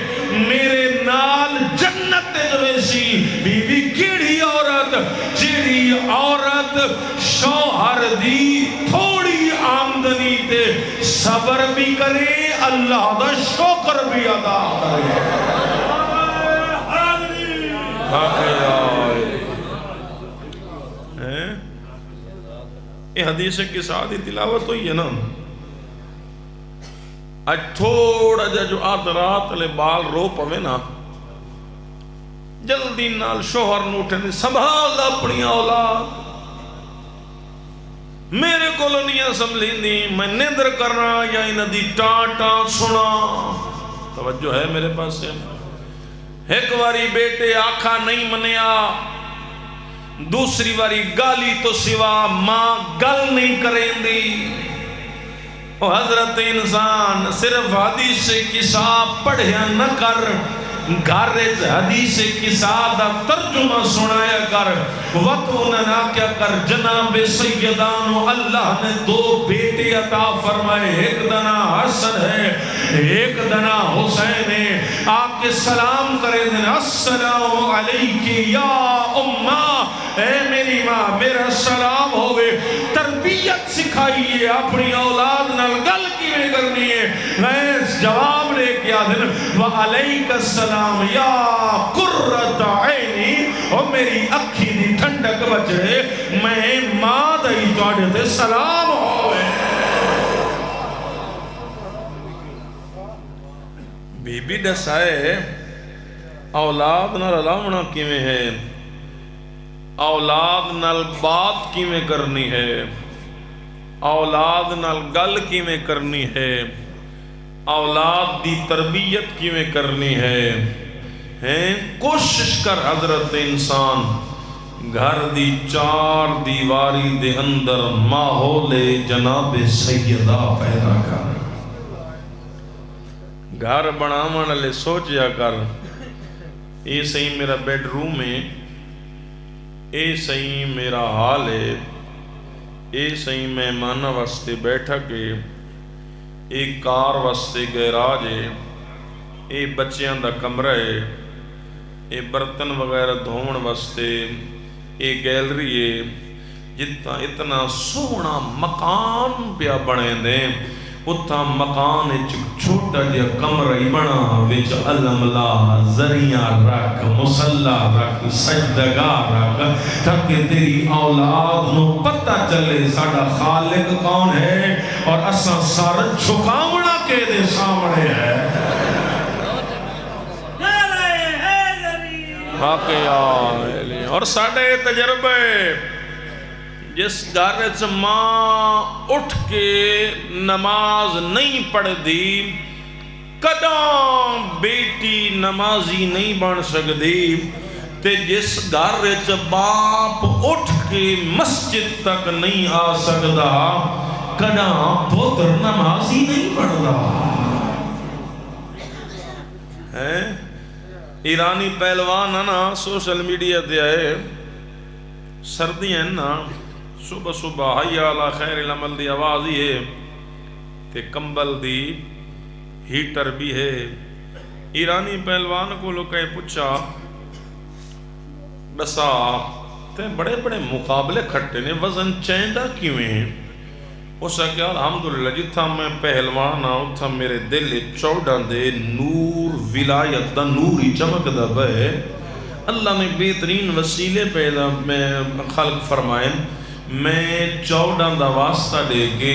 میرے نال جنت دے سی، بی بی کیڑی عورت، جیڑی عورت شوہر دی تھوڑی آمدنی تے صبر بھی کرے، اللہ دا شکر بھی ادا کرے، یہ حدیث کے ساتھ ہی تلاوت ہوئی ہے نا، اج تھوڑا جا جو آدھ رات لے بال رو پوے نا، جلدی نال شوہر نوٹے نے سنبھال اپنی اولاد، میرے کو نہیں سنبھلی نہیں، میں نیندر کرنا یا انہاں دی ٹانٹا سنا، توجہ ہے میرے پاس سے، ایک واری بیٹے آکھا نہیں منیا، دوسری واری گالی تو سوا ماں گل نہیں کریں دی، حضرت انسان صرف حدیث قصہ پڑھیا نہ کر، گھر حدیث قصہ دا ترجمہ سنایا کر، وقت نہ کیا کر، جناب سیدانو اللہ نے 2 بیٹے عطا فرمائے، ایک دنا حسن ہے ایک دنا حسین ہے، آپ کے سلام کرے دن السلام علیکی یا امہ، اے میری ماں میرا سلام ہوئے، تربیت سکھائیے اپنی اولاد نال گل کیویں کرنی ہے، میں جواب لے کے آدھن وعلیک السلام یا قرۃ عینی، اور میری اکھی دی ٹھنڈک بچے، میں ماں دائی تواڈے تے سلام ہوئے، بی بی دسائے اولاد نال لاؤنا کیویں ہے، اولاد نال بات کیویں کرنی ہے، اولاد نال گل کیویں کرنی ہے، اولاد دی تربیت کیویں کرنی ہے۔ کوشش کر حضرت انسان گھر دی چار دیواری دے اندر ماحول جناب سیدہ پیدا کر، گھر بناون والے سوچیا کر اے صحیح میرا بیڈ روم ہے، اے صحیح میرا حال ہے، اے صحیح مہمانہ واسطے بیٹھک ہے، اے کار واسطے گیراج ہے، اے بچیاں دا کمرہ ہے، اے برتن وغیرہ دھون واسطے اے گیلری ہے۔ جتنا اتنا سونا مکان پیا بنے دیں اتنا مکان چھوٹا جہا کمرہ ہی بنا وچ علم لا، زریاں رکھ، مصلی رکھ، سجدگاہ رکھ، تاکہ تیری اولاد نو پتہ چلے ساڈا خالق کون ہے اور اساں سر جھکاونا کے دے سامنے ہے۔ اور ساڈے تجربے جس گھر وچ ماں اٹھ کے نماز نہیں پڑھ دی کداں بیٹی نمازی نہیں بن سکتی، تے جس گھر وچ باپ اٹھ کے مسجد تک نہیں آ سکتا کداں پتر نمازی نہیں پڑھتا ہے۔ ایرانی پہلوان ہے نا سوشل میڈیا تے آئے، سردی ہیں نا، صبح صبح حی علی خیر العمل دی آواز ہی ہے تے کمبل دی ہیٹر بھی ہے۔ ایرانی پہلوان کو لوگ پوچھا دسا تے بڑے بڑے مقابلے کھٹے نے وزن چیندا کیویں؟ اس نے کہا الحمدللہ جتھا میں پہلوان ہاں اتھا میرے دل چوڑاں دے نور ولایت دا نور ہی چمک دا بے۔ اللہ نے بہترین وسیلے پیدا میں خلق فرمائے، میں چوڑاں دا واسطہ دے کے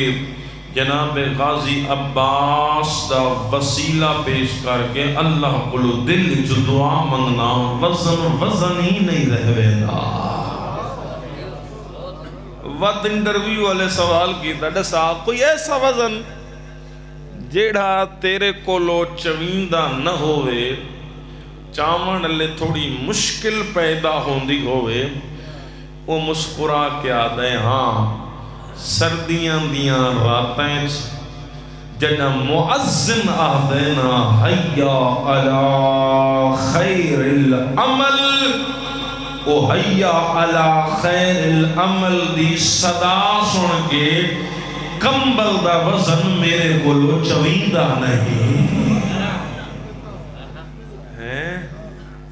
جناب غازی عباس دا وسیلہ پیش کر کے اللہ کلو دل جو دعا منگنا وزن ہی نہیں رہوے دا۔ وقت انٹرویو والے سوال کی دسا کوئی ایسا وزن جیڑا تیرے کولو چویندہ نہ ہوئے، چاون لے تھوڑی مشکل پیدا ہوندی ہوئے، وہ مسکرا کے آدھے ہاں سردیاں دیاں راتیں جنہ مؤذن آدھینا حیا علی خیر العمل، او حیا علی خیر العمل دی صدا سن کے کمبل دا وزن میرے کولو چویندہ نہیں ہے۔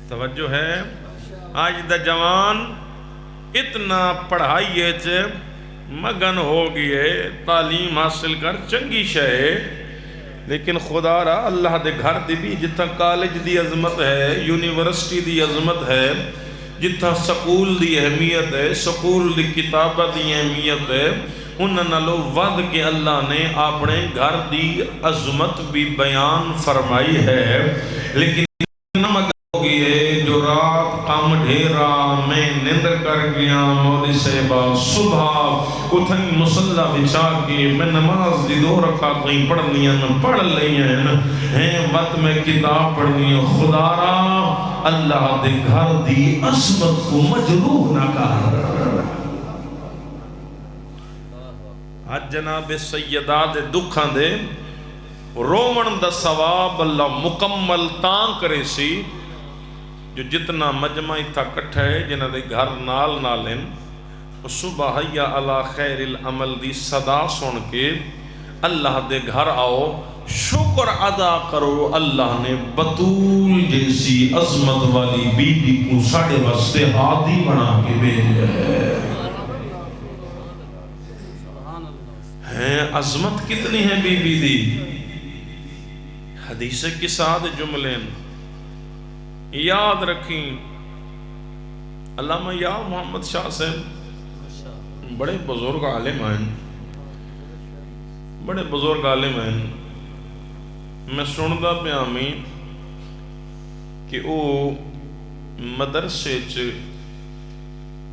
توجہ ہے، آج دا جوان اتنا پڑھائی ہے مگن ہو گئے، تعلیم حاصل کر چنگی شے، لیکن خدا را اللہ دے گھر دی بھی جتنا کالج دی عظمت ہے، یونیورسٹی دی عظمت ہے، جتنا سکول دی اہمیت ہے، سکول دی کتابہ دی اہمیت ہے، انہاں نالوں ود کے اللہ نے اپنے گھر دی عظمت بھی بیان فرمائی ہے۔ لیکن نمک ہوگی ہے جو رات کام ڈھیرا میں نندر کر گیا مولی صحبہ صبح اتھنی مسلح بچا کے میں نماز دی 2 رکعت نہیں پڑھنی ہیں پڑھ لئی ہیں وقت میں کتاب پڑھنی ہے۔ خدا را اللہ دے گھر دی عظمت کو مجروح نہ کر۔ آج جناب سیدات دکھاں دے رومن دا ثواب اللہ مکمل تاں کرے سی جو جتنا مجمع تھا کٹھا ہے جنہ دے گھر نال نالن صبح حیا علی خیر العمل دی صدا سن کے اللہ دے گھر آؤ شکر ادا کرو اللہ نے بطول جیسی عظمت والی بی بی کو ساڑے واسطے ہادی بنا کے بھیجا ہے۔ عظمت کتنی ہے بی بی دی، حدیث کے ساتھ جملے یاد رکھیں۔ علامہ یا محمد شاہ صاحب بڑے بزرگ عالم ہیں، بڑے بزرگ عالم ہیں، میں سندا پیا میں کہ وہ مدرسے چ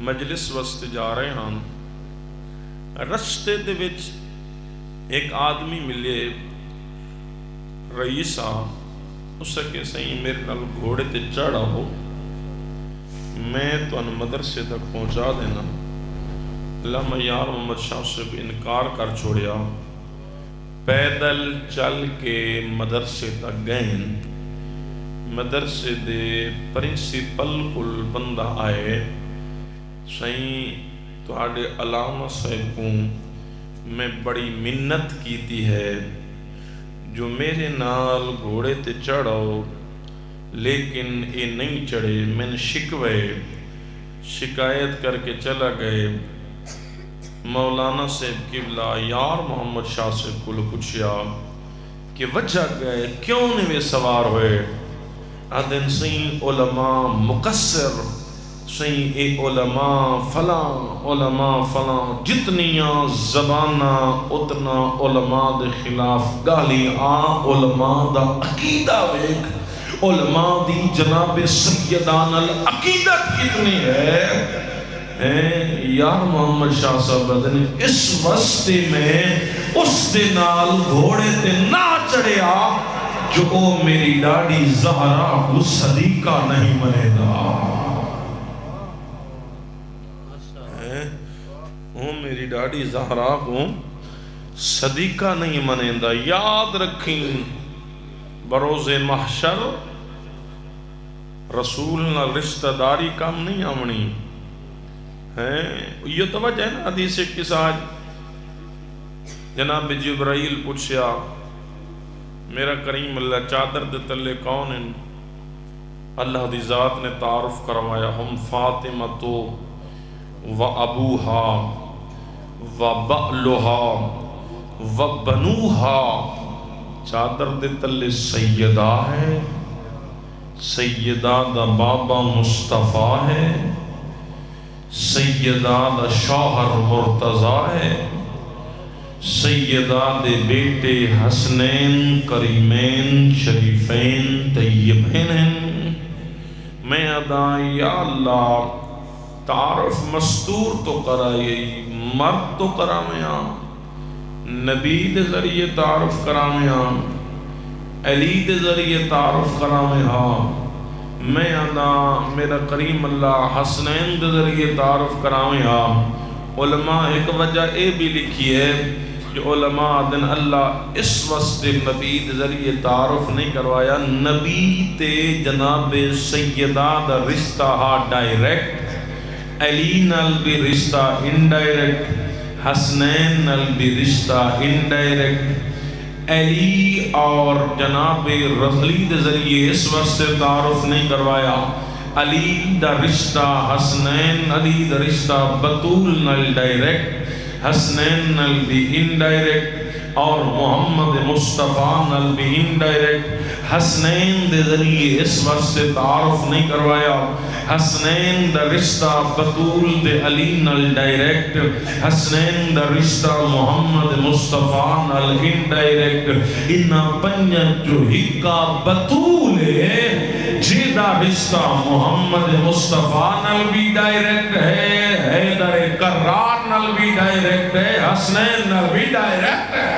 مجلس واسطے جا رہے ہیں، رستے دے وچ ایک آدمی ملے، رئیس آ، اس کے سہی میرے نال گھوڑے تے چڑھا ہو، میں تو ان مدرسے تک پہنچا دینا۔ علامہ یار محمد شاہ صاحب انکار کر چھوڑیا، پیدل چل کے مدرسے تک گئے۔ مدرسے دے پرنسپل کل بندہ آئے، سائیں تہاڈے علامہ صاحب کو میں بڑی منت کیتی ہے جو میرے نال گھوڑے تے چڑھو، لیکن اے نہیں چڑھے، میں نے شکایت کر کے چلا گئے۔ مولانا صاحب قبلہ یار محمد شاہ صاحب کو پوچھیا کہ وجہ گئے کیوں نہیں سوار ہوئے؟ آدھن سین علماء مقصر، سین اے علماء فلاں جتنیاں زبانہ اتنا علماء دے خلاف گالی علماء دا عقیدہ ویک، علماء دی جناب سیدان العقیدت کتنی ہے۔ یار محمد شاہ صاحب نے اس واسطے میں اس دے نال گھوڑے تے نہ چڑھیا جو او میری ڈاڑی زہرا کو صدیقہ نہیں منے دا۔ او میری ڈاڑی زہرا کو صدیقہ نہیں منے دا۔ یاد رکھیں بروز محشر رسول نہ رشتہ داری کام نہیں آمنی ہے۔ یہ توجہ ہے نا حدیث کے ساتھ جناب جبرائیل پوچھیا میرا کریم اللہ چادر دے تلے کون ہیں؟ اللہ دی ذات نے تعارف کروایا، ہم فاطمہ تو و ابوہا و بألوہا و بنوہا۔ چادر دے تلے سیدہ ہے، سیدہ دا بابا مصطفیٰ ہے، سیدہ دا شوہر مرتضیٰ ہے، سیدہ دے بیٹے حسنین کریمین شریفین طیبین ہیں۔ میں ادا یا اللہ تعارف مستور تو کرائیے، مرد تو کرامیا، نبی دے ذریعے تعارف کرامیا، علی دے ذریعے تعارف کرامیا، میں ادا میرا کریم اللہ حسنین دے ذریعے تعارف کرامیا۔ علماء ایک وجہ اے بھی لکھی ہے کہ علماء دن اللہ اس واسطے نبی دے ذریعے تعارف نہیں کروایا، نبی تے جناب سیدہ دا رشتہ ہا ڈائریکٹ، علی نال بھی رشتہ انڈائریکٹ، حسنین نال بھی رشتہ انڈائریکٹ، علی اور جناب رضی دے ذریعے اس واسطے تعارف نہیں کروایا، علی دا رشتہ حسنین، علی دا رشتہ بطول نال ڈائریکٹ، حسنین نال بھی انڈائریکٹ، اور محمد مصطفیٰ نال بھی انڈائریکٹ۔ حسنین دے ذریعے اس واسطے تعارف نہیں کروایا، حسنین دا رشتہ بطول دے علی نال ڈائریکٹ، حسنین دا رشتہ محمد مصطفیٰ نال انڈائریکٹ۔ انہا پنجن جو ہکا بطول ہے، جیدہ رشتہ محمد مصطفیٰ نال بھی ڈائریکٹ ہے، حیدر کرار نال بھی ڈائریکٹ ہے، حسنین نال بھی ڈائریکٹ ہے۔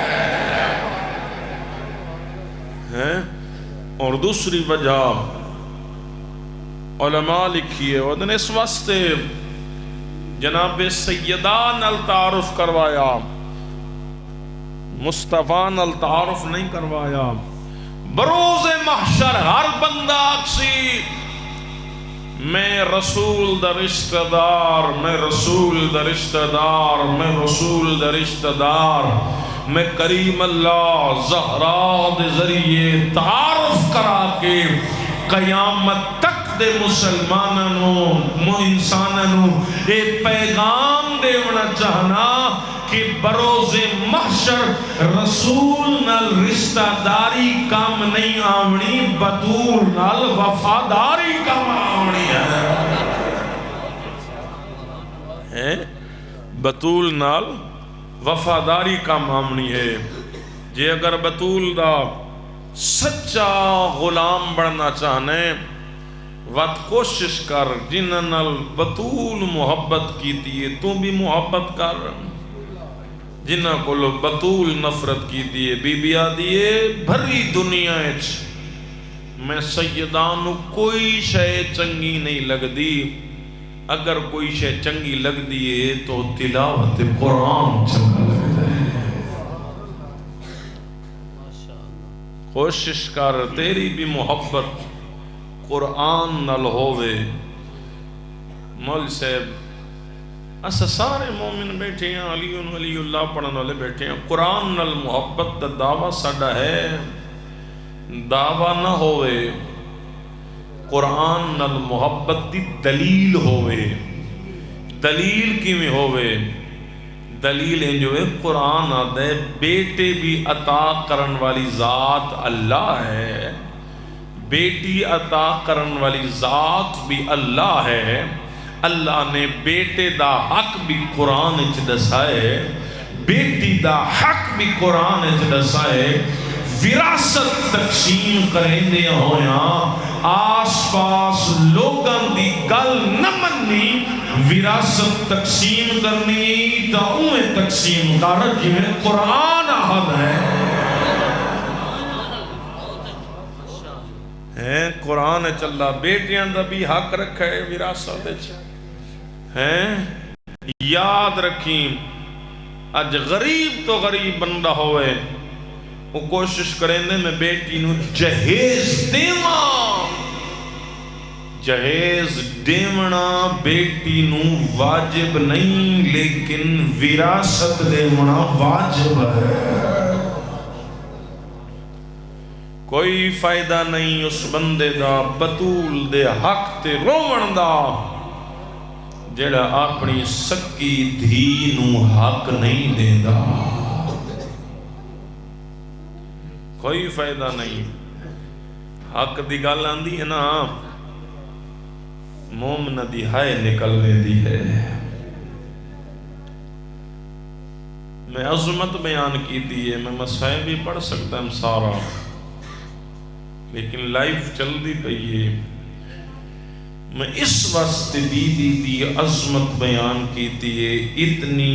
اور دوسری وجہ علماء لکھیے ودن اس واسطے جناب سیدہ نال تعارف کروایا، مصطفیٰ نال تعارف نہیں کروایا۔ بروز محشر ہر بندہ اکسی میں رسول دا رشتہ دار، میں رسول دا رشتہ دار، میں رسول دا رشتہ دار، میں کریم اللہ زہرا دے ذریعے تعارف کرا کے قیامت تک دے مسلمانوں انسانوں اے پیغام دے ونا چاہنا کہ بروز محشر رسول نال رشتہ داری کام نہیں آمنی، بطول نال وفاداری کام آمنی ہے۔ بطول نال وفاداری کام آمنی ہے۔ جے اگر بطول دا سچا غلام بننا چاہنے وقت کوشش کر جنہاں نال بطول محبت کیتی ہے تو بھی محبت کر، جنہاں کو بطول نفرت کیتی ہے بی بی آدیے بھری دنیا اچ میں سیدانو کوئی شے چنگی نہیں لگ دی، اگر کوئی شے چنگی لگ دیئے تو تلاوت قرآن چنگا لگ ہے۔ کوشش کر تیری بھی محبت قرآن نال ہووے۔ مول صاحب اسا سارے مومن بیٹھے ہیں، علی ولی اللہ پڑھن والے بیٹھے ہیں، قرآن نال محبت دا دعویٰ ساڈا ہے، دعویٰ نہ ہوئے قرآن نال محبت دی دلیل ہوئے۔ دلیل کی میں ہوئے؟ دلیل ہے جو ہے قرآن آدھے بیٹے بھی عطا کرن والی ذات اللہ ہے، بیٹی عطا کرن والی ذات بھی اللہ ہے۔ اللہ نے بیٹے دا حق بھی قرآن اچھ دسائے، بیٹی دا حق بھی قرآن اچھ دسائے۔ وراثت تقسیم کریں دے ہویا آس پاس لوگاں دی گل نہ مننی، وراثت تقسیم کرنی تا اوہ تقسیم کر جنہیں قرآن آہد ہے۔ قرآن چلا بیٹیاں دا بھی حق رکھا ہے وراثت ہے۔ یاد رکھیں اج غریب تو غریب بندہ ہوئے وہ کوشش کریں دے میں بیٹی نو جہیز دیواں، جہیز دیونا بیٹی نو واجب نہیں لیکن وراثت دیونا واجب ہے۔ کوئی فائدہ نہیں اس بندے دا بطول دے حق تے روون دا جڑا اپنی سکی دھی نو حق نہیں دیندا، کوئی فائدہ نہیں۔ حق دی گل آندی ہے نا مومن دی ہائے نکل ویندی ہے۔ میں عظمت بیان کی دی ہے، میں مسائل بھی پڑھ سکتا ہوں سارا، لیکن لائف چل دی پئی ہے۔ میں اس واسطے بی بی دی عظمت بیان کیتی ہے، اتنی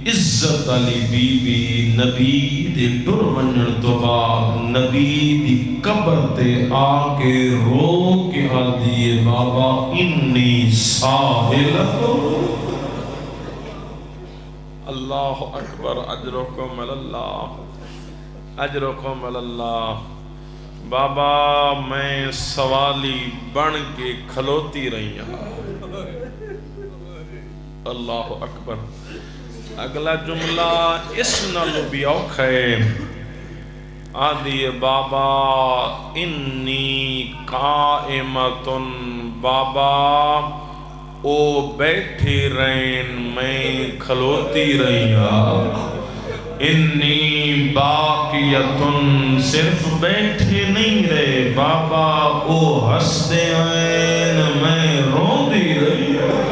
عزت علی بی بی نبی دے ٹر ونجن تو بعد نبی دی قبر تے آ کے رو کے آدھی بابا انی ساہلت۔ اللہ اکبر، اجرکم اللہ، اجرکم اللہ۔ بابا میں سوالی بن کے کھلوتی رہی ہوں۔ اللہ اکبر۔ اگلا جملہ اس نالو بھی اوکھا ہے، آدھی بابا انی قائمتن، بابا او بیٹھے رہن میں کھلوتی رہی ہوں۔ انی باقیتن، صرف بیٹھے نہیں رہے بابا او ہستے ہیں میں رون دی رہی ہوں۔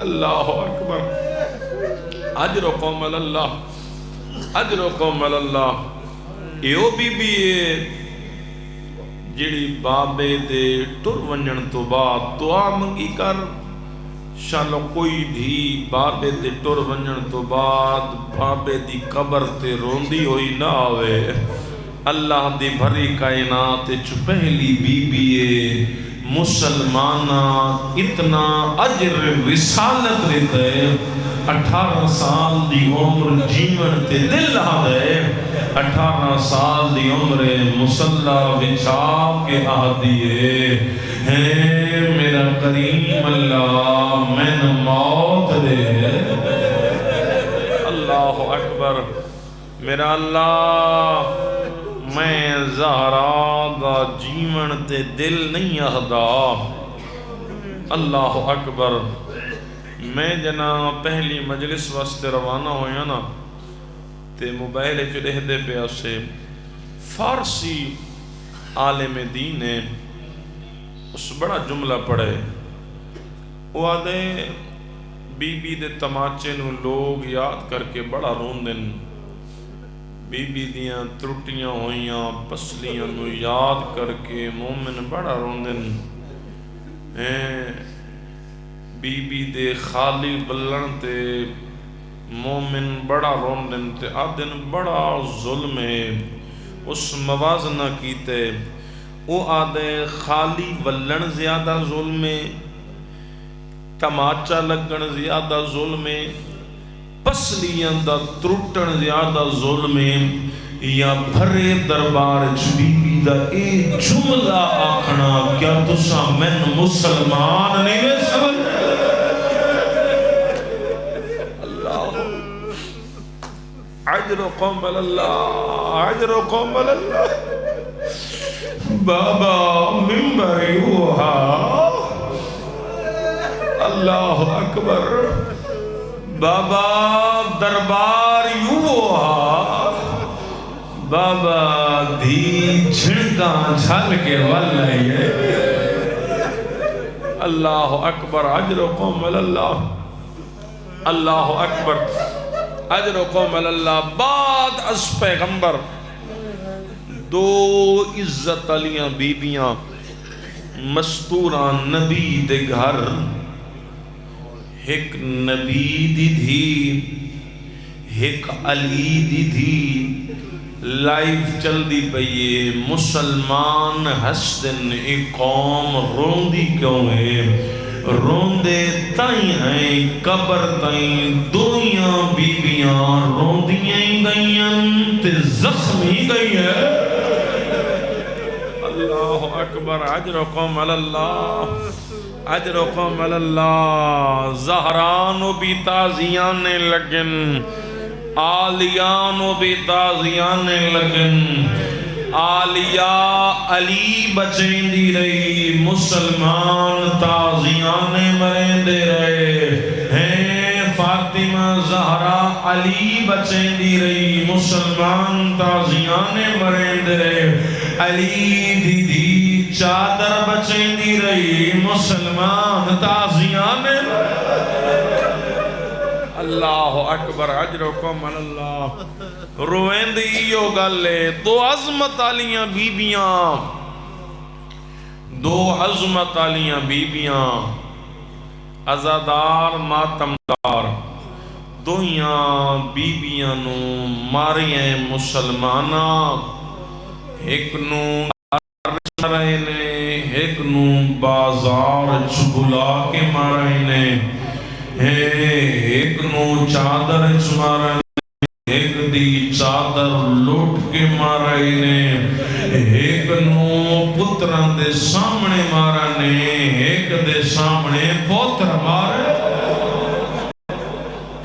اللہ اکبر، اجرکم اللہ، اجرکم اللہ۔ ایو بی بی جڑی بابے دے ٹر ونجن تو بعد دعا منگی کر، شالو کوئی بھی بابے دے ٹر ونجن تو بعد بابے دی قبر تے روندی ہوئی نہ آوے۔ اللہ دی بھری کائنات چ پہلی بی بی مسلمانہ اتنا اجر رسالت دیتا ہے، 18 سال دی عمر جیون تے دل آدھے، 18 سال دی عمر مسلح وچھا کے آدھیے ہے میرا کریم اللہ میں موت دے۔ اللہ اکبر، میرا اللہ میں زہرا دا جیون تے دل نہیں آدھا۔ اللہ اکبر۔ میں جنا پہلی مجلس واسطے روانہ ہویا نا تے موبائل چ دے پیا سے فارسی عالم دین نے اس بڑا جملہ پڑھے، وہ آدھے بی بی دے تماچے نو لوگ یاد کر کے بڑا رون دن بی بی دیاں ترٹیاں ہوئیاں پسلیاں نو یاد کر کے مومن بڑا روندن بی بی دے خالی بلن تے مومن بڑا روندن تے آدن بڑا ظلم ہے اس موازنہ کیتے او آدھے خالی بلن زیادہ ظلم ہے تماچا لگن زیادہ ظلم ہے پسلیاں دا ترٹن زیادہ ظلم ہے یا بھرے دربار بی بی دا اے جملہ آکھنا کیا تسا من مسلمان نہیں میں سمجھ اللہ عجرکم اللہ عجرکم اللہ بابا ممبر یوہا اللہ اکبر بابا دربار یوہا بابا دھی جھنکا جھل کے واللہ اللہ اکبر عجرکم اللہ اللہ اکبر عجرکم اللہ بعد از پیغمبر دو عزت علیاں بیبیاں مستوران نبی دے گھر ایک نبی دی دھی ایک علی دی دھی لائف چل دی پئیے مسلمان ہستن ایک قوم روندی کیوں ہے روندے تائیں ہیں قبر تائیں دویاں بیبیاں روندیاں گئیاں تے زخمی گئی ہے اللہ اکبر عجرکم اللہ عجرکم اللہ زہرانو بھی تازیانے لگن آلیانو بھی تازیانے لگن آلیا علی بچیں دی رہی مسلمان تازیانے مریں دے رہے ہیں فاطمہ زہرا علی بچیں دی رہی مسلمان تازیانے مریں دے رہے علی دی دی چادر بچیں دی رہی مسلمان تازیانے اللہ اکبر عجرکم اللہ روین دیو گلے دو عظمت آلیاں بیبیاں دو عظمت آلیاں بیبیاں عزادار ماتمدار دویاں بیبیاں نو ماریاں مسلمانہ ایک نو رہے نے ایک نو بازار چبلا کے مارے نے ایک نو چادر چمارے ایک دی چادر لوٹ کے مارے نے ایک نو پتران دے سامنے مارا نے ایک دے سامنے پتر مارے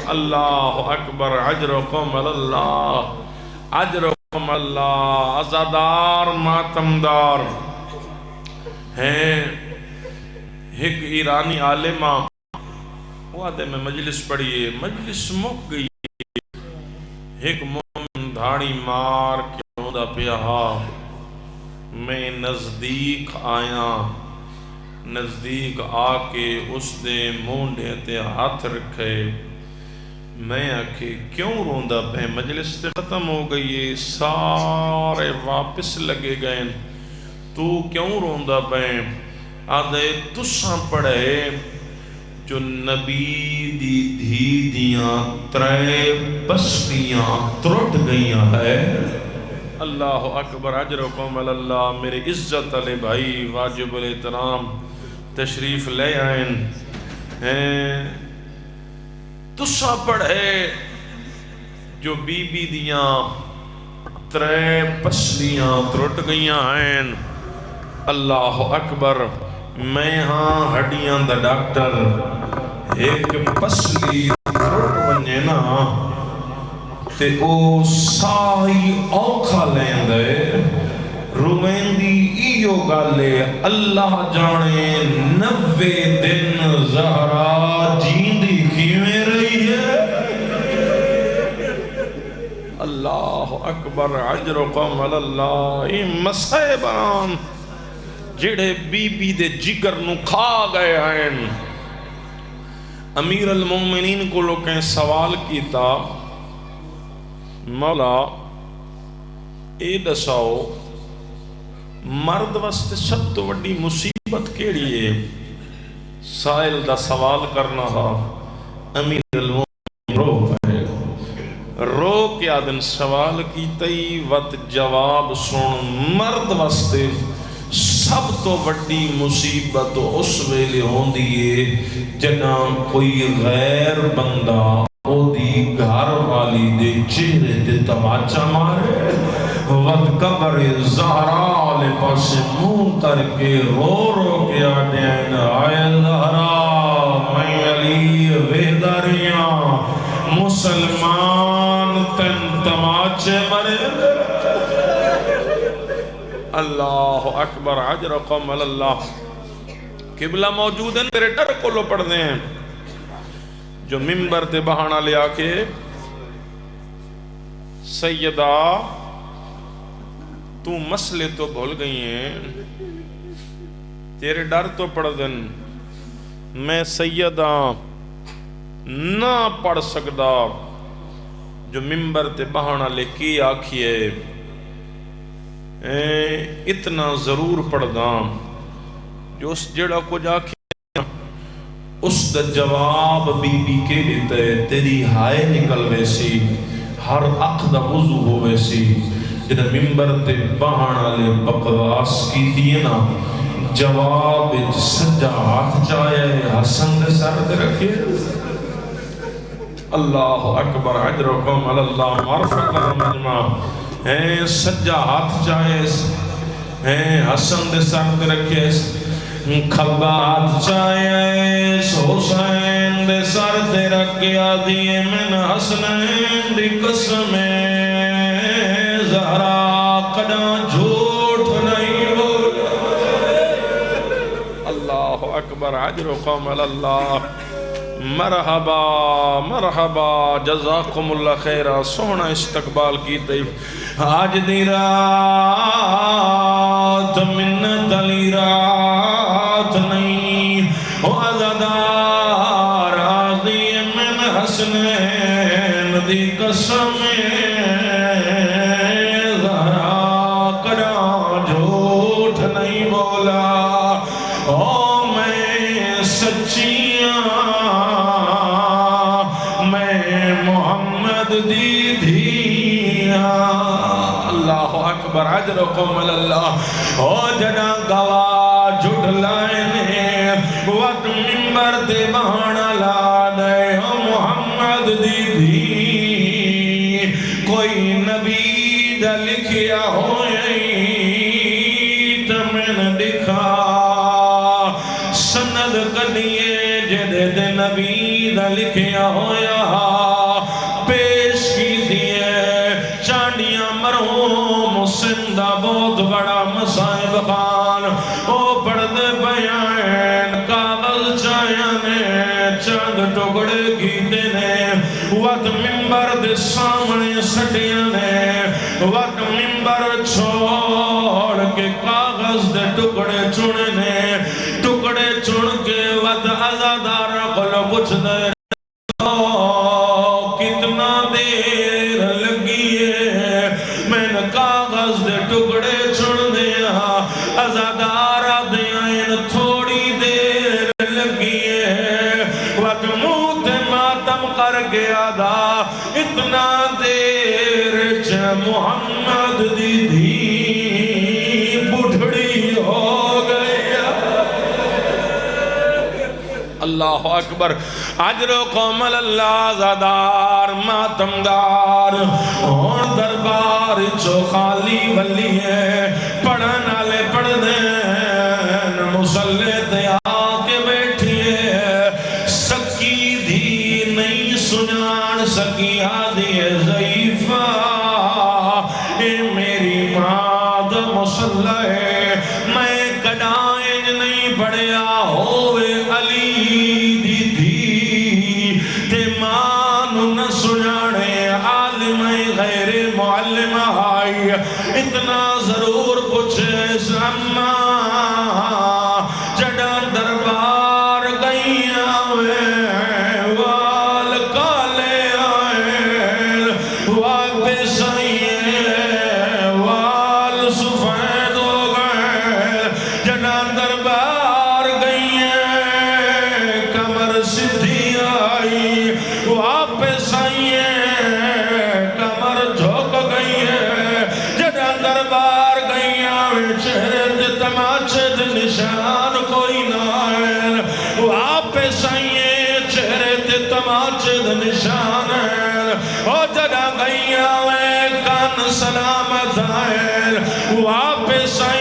اللہ اکبر عجرکم اللہ عجرکم اللہ عزادار ماتمدار ہیں ایک ایرانی عالمہ وہ آدھے میں مجلس پڑھئے مجلس مک گئی ایک مومن دھاڑی مار کے روندہ پیہا میں نزدیک آیا نزدیک آکے اس دے مونڈے تے ہاتھ رکھے میں آکے کیوں روندہ پہ مجلس تے ختم ہو گئی سارے واپس لگے گئے تو کیوں روندہ پہ آدھے تساں پڑھے جو نبی دی دھی دیاں ترے بستیاں ترٹ گئیاں ہے اللہ اکبر عجرکم اللہ میرے عزت علی بھائی واجب الاحترام تشریف لے آئیں تسا پڑھے جو بی بی دیاں ترے پسلیاں ترٹ گئیاں ہیں اللہ اکبر میں ہاں ہڈیاں دا ڈاکٹر ایک پسلی ترٹ بننے نا تے او سائی اوکھا لین دے رویندی ایو گالے اللہ جانے 90 دن زہرا جیندی کیویں رہی ہے اللہ اکبر عجرکم اللہ یہ مسئلہ بران جڑے بی بی دے جگر نو کھا گئے ہیں امیر المومنین کو لوگیں سوال کیتا مولا اے دساؤ مرد واسطے سب تو وڈی مصیبت کیڑی ہے؟ سائل دا سوال کرنا تھا، امیر المومنین رو پائے، رو کے آدن سوال کی تئی وقت جواب سن، مرد واسطے سب تو وڈی مصیبت اس ویلے ہون دیئے جنا کوئی غیر بندہ او دی گھر والی دے چہرے تے تماچا مارے، وقت قبر زہرا لے پاس منہ کر کے رو رو کے آدین آئے زہرا میں علی ویداریاں مسلمان تن تماچے مرے۔ اللہ اکبر، اجرکم اللہ۔ قبلہ موجود ہیں، تیرے ڈر کو لو پڑھ دیں جو ممبر تے بہانا لے آکے سیدہ تو مسئلے تو بھول گئی ہیں، تیرے ڈر تو پڑھ دیں میں سیدہ نہ پڑھ سکدا، جو ممبر تے بہانا لے کی آکھیے اتنا ضرور پڑھ داں جو اس جڑا کو جا کے اس دا جواب بی بی کے لیتے تیری ہائے نکل ویسی، ہر اخ دا وضو ہو ویسی، جنہ ممبر تے بہانا لے بکواس کی دیئے نا، جواب سجا ہاتھ چاہے حسن دے سر دے رکھے۔ اللہ اکبر، اجرکم اللہ، معرفت مجمع سجا ہاتھ چاہے حسن دے سر دے رکھے، کھبا ہاتھ چاہے حسین دے سر دے رکھے، آدھیے من حسنین دی قسمیں زہرا قدہ جھوٹ نہیں بول۔ اللہ اکبر، اجرکم اللہ، مرحبا مرحبا، جزاکم اللہ خیرہ، سونا استقبال کی تی۔ آج دی رات منت علی رات نہیں، عزادار آدھی من حسنین دی قسمیں زہرا قدہ جھوٹ نہیں بولا، او میں سچیاں میں محمد دی دھیاں۔ اللہ اکبر، اجرکم اللہ۔ او جنا گواہ جھٹ لائنے وقت ممبر دے بہانا لا دے، او محمد دی دھی کوئی نبی دا لکھیا ہوئی تمہیں دکھا، سند کدیے جدے دے نبی دا لکھیا ہویا، پیش کی دیئے چانڈیاں مرحوم سندہ بہت بڑا مصائب خان، او پڑھ دے بیان کاغذ چاہیانے چند ٹکڑے کیتے نے، وقت ممبر دے سامنے سٹیانے، وقت ممبر چھوڑ کے کاغذ دے ٹکڑے چنے، ٹکڑے چن کے وقت عزادار کلو کچھ دے کتنا دیر لگی ہے، میں نے کاغذ دے ٹکڑے چن دیا، عزادار دیا تھوڑی دیر لگی ہے، وقت منہ تے ماتم کر کے آدھا اتنا دیر چھ محمد دی دھی بڑھڑی ہو گئی۔ اللہ اکبر، اجرکم اللہ، زادار ماتمدار اور دربار چو خالی ولی ہے، پڑھن آلے پڑھ دیں مسلح تے آکے بیٹھئے، سکی دھی نہیں سنان سکی آدھی ضعیفہ، اے میری ماد مسلح ہے، میں کڑائیں نہیں پڑھیا ہوئے علی دی دی تے مانو نہ سنانے عالم غیر معلم آئی، اتنا ضرور پوچھے سما جڑا دربار گئی آوے وال کالے آئے واپس آئیے گئی آوے کان سلامت آئے واپس آئے